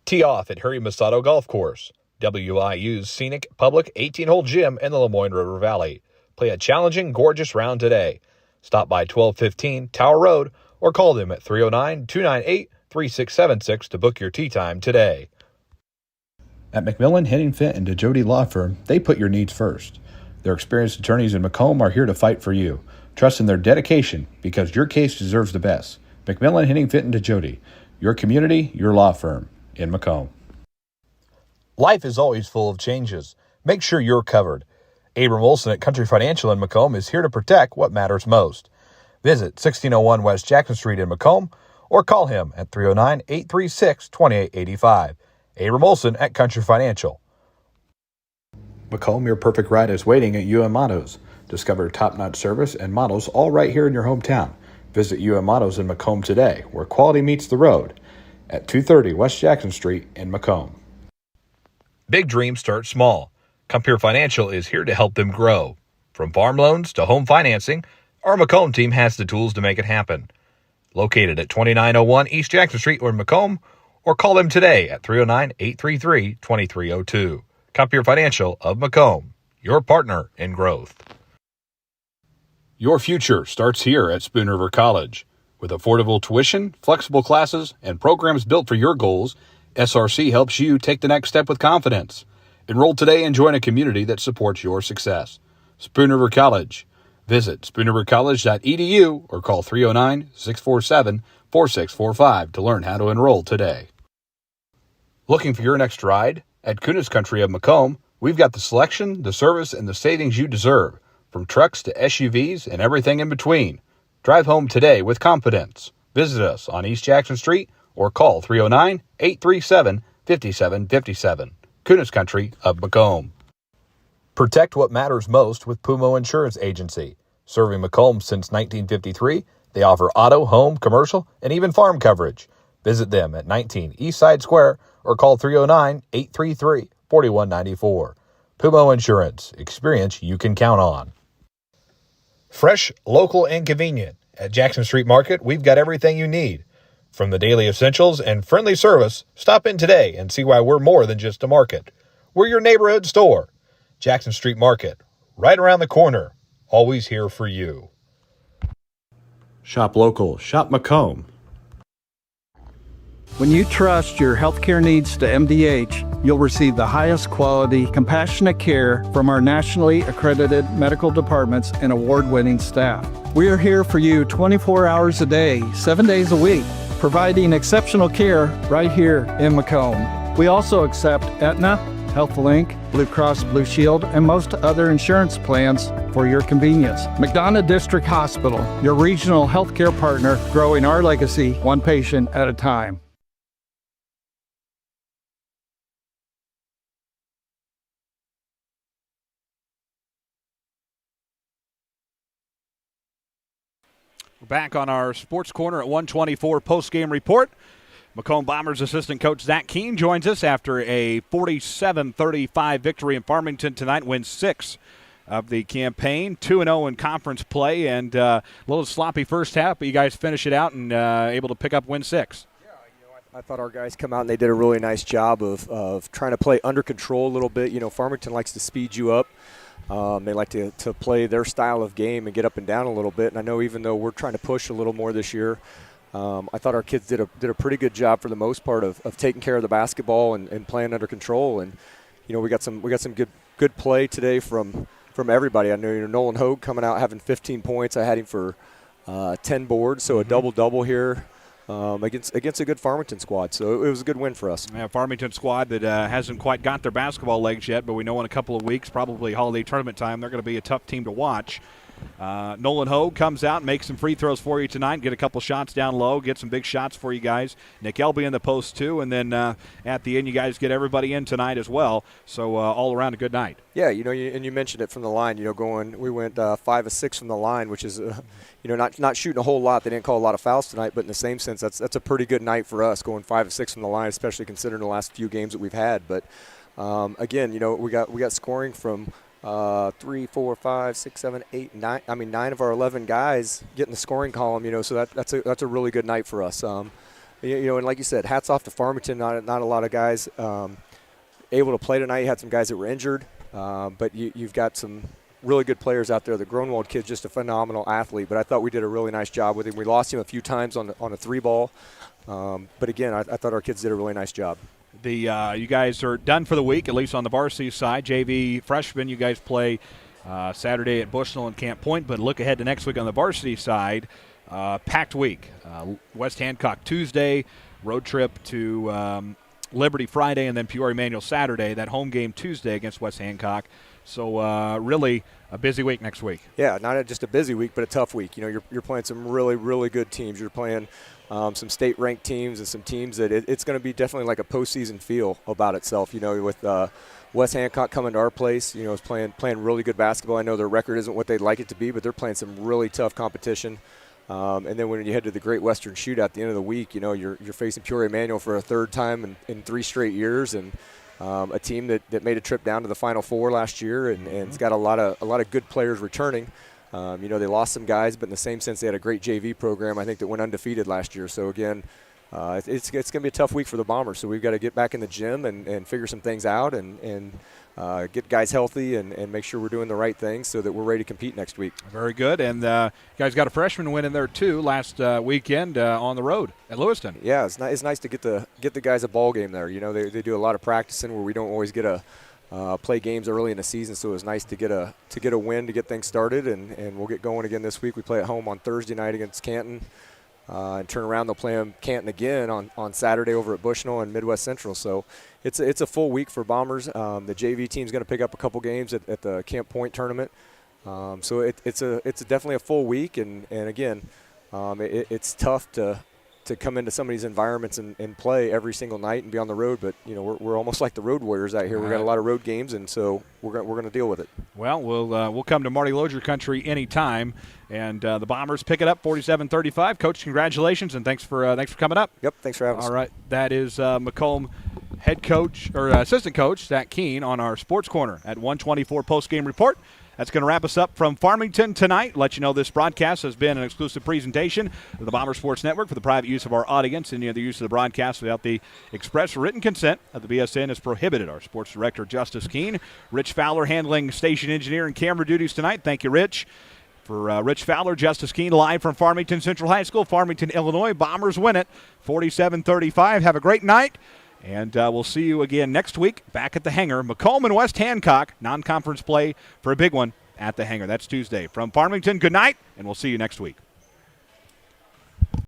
Tee off at Harry Masato Golf Course, WIU's scenic public 18-hole gym in the Lemoyne River Valley. Play a challenging, gorgeous round today. Stop by 1215 Tower Road or call them at 309-298-3676 to book your tee time today. At McMillan, Henning Fint, and DeJody Law Firm, they put your needs first. Their experienced attorneys in Macomb are here to fight for you. Trust in their dedication because your case deserves the best. McMillan, Henning Fint, and DeJody, your community, your law firm in Macomb. Life is always full of changes. Make sure you're covered. Abram Olson at Country Financial in Macomb is here to protect what matters most. Visit 1601 West Jackson Street in Macomb or call him at 309-836-2885. Abram Olson at Country Financial. Macomb, your perfect ride is waiting at UM Autos. Discover top-notch service and models all right here in your hometown. Visit UM Autos in Macomb today, where quality meets the road, at 230 West Jackson Street in Macomb. Big dreams start small. Compeer Financial is here to help them grow. From farm loans to home financing, our Macomb team has the tools to make it happen. Located at 2901 East Jackson Street in Macomb, or call them today at 309-833-2302. Compeer Financial of Macomb, your partner in growth. Your future starts here at Spoon River College. With affordable tuition, flexible classes, and programs built for your goals, SRC helps you take the next step with confidence. Enroll today and join a community that supports your success. Spoon River College. Visit spoonrivercollege.edu or call 309-647-4645 to learn how to enroll today. Looking for your next ride? At Kunis Country of Macomb, we've got the selection, the service, and the savings you deserve, from trucks to SUVs and everything in between. Drive home today with confidence. Visit us on East Jackson Street or call 309-837-5757. Kunis Country of Macomb. Protect what matters most with Pumo Insurance Agency. Serving Macomb since 1953, they offer auto, home, commercial, and even farm coverage. Visit them at 19 Eastside Square or call 309-833-4194. Pumo Insurance. Experience you can count on. Fresh, local, and convenient. At Jackson Street Market, we've got everything you need. From the daily essentials and friendly service, stop in today and see why we're more than just a market. We're your neighborhood store. Jackson Street Market, right around the corner. Always here for you. Shop local. Shop Macomb. When you trust your healthcare needs to MDH, you'll receive the highest quality, compassionate care from our nationally accredited medical departments and award-winning staff. We are here for you 24 hours a day, 7 days a week, providing exceptional care right here in Macomb. We also accept Aetna, HealthLink, Blue Cross Blue Shield, and most other insurance plans for your convenience. McDonough District Hospital, your regional healthcare partner, growing our legacy one patient at a time. We're back on our Sports Corner at 124 post-game report. Macomb Bombers assistant coach Zach Keene joins us after a 47-35 victory in Farmington tonight, wins 6 of the campaign, 2-0 in conference play, and a little sloppy first half, but you guys finish it out and able to pick up win 6. I thought our guys come out and they did a really nice job of trying to play under control a little bit. You know, Farmington likes to speed you up. They like to play their style of game and get up and down a little bit. And I know even though we're trying to push a little more this year, I thought our kids did a pretty good job for the most part of taking care of the basketball and playing under control. And you know, we got some good play today from everybody. I know Nolan Hogue coming out having 15 points. I had him for 10 boards, so a double here. Against a good Farmington squad. So it was a good win for us. Yeah, Farmington squad that hasn't quite got their basketball legs yet, but we know in a couple of weeks, probably holiday tournament time, they're going to be a tough team to watch. Nolan Hogue comes out, makes some free throws for you tonight, get a couple shots down low, get some big shots for you guys. Nick Elby in the post too, and then at the end you guys get everybody in tonight as well. So all around a good night. Yeah, and you mentioned it from the line. We went 5 of 6 from the line, which is not shooting a whole lot. They didn't call a lot of fouls tonight, but in the same sense, that's a pretty good night for us, going 5 of 6 from the line, especially considering the last few games that we've had. But again, we got scoring from 3, 4, 5, 6, 7, 8, 9. I mean, 9 of our 11 guys get in the scoring column. So that's a really good night for us. And like you said, hats off to Farmington. Not a lot of guys able to play tonight. You had some guys that were injured, but you've got some really good players out there. The Gronwald kid's just a phenomenal athlete, but I thought we did a really nice job with him. We lost him a few times on a 3-ball, but again, I thought our kids did a really nice job. You guys are done for the week, at least on the varsity side. JV freshmen, you guys play Saturday at Bushnell and Camp Point, but look ahead to next week on the varsity side. Packed week. West Hancock Tuesday, road trip to Liberty Friday, and then Peoria Manual Saturday. That home game Tuesday against West Hancock. So really a busy week next week. Yeah, not just a busy week, but a tough week. You're playing some really, really good teams. You're playing some state-ranked teams and some teams that it's going to be definitely like a postseason feel about itself. With West Hancock coming to our place, is playing really good basketball. I know their record isn't what they'd like it to be, but they're playing some really tough competition. And then when you head to the Great Western Shootout at the end of the week, you're facing Peoria Manual for a third time in 3 straight years, and a team that made a trip down to the Final Four last year, and it's got a lot of good players returning. They lost some guys, but in the same sense, they had a great JV program, I think, that went undefeated last year. So again, it's going to be a tough week for the Bombers. So we've got to get back in the gym and figure some things out and get guys healthy and make sure we're doing the right things so that we're ready to compete next week. Very good. And you guys got a freshman win in there too last weekend on the road at Lewiston. Yeah, it's nice to get the guys a ball game there. They do a lot of practicing where we don't always get a play games early in the season, so it was nice to get a win to get things started, and we'll get going again this week. We play at home on Thursday night against Canton, and turn around. They'll play them Canton again on Saturday over at Bushnell and Midwest Central. So it's a full week for Bombers. The JV team's going to pick up a couple games at the Camp Point tournament. So it's definitely a full week, and again, it's tough to come into some of these environments and play every single night and be on the road, but we're almost like the road warriors out here. We've got a lot of road games, and so we're going to deal with it. Well, we'll come to Marty Lozier country anytime, and the Bombers pick it up 47-35. Coach, congratulations, and thanks for coming up. Yep, thanks for having us. All right, that is Macomb head coach or assistant coach Zach Keene on our Sports Corner at 1:24 post-game report. That's going to wrap us up from Farmington tonight. Let you know this broadcast has been an exclusive presentation of the Bomber Sports Network for the private use of our audience. Any other use of the broadcast without the express written consent of the BSN is prohibited. Our sports director, Justice Keene. Rich Fowler handling station engineer and camera duties tonight. Thank you, Rich. For Rich Fowler, Justice Keene, live from Farmington Central High School, Farmington, Illinois. Bombers win it 47-35. Have a great night. And we'll see you again next week back at the Hangar. Macomb and West Hancock, non-conference play for a big one at the Hangar. That's Tuesday. From Farmington, good night, and we'll see you next week.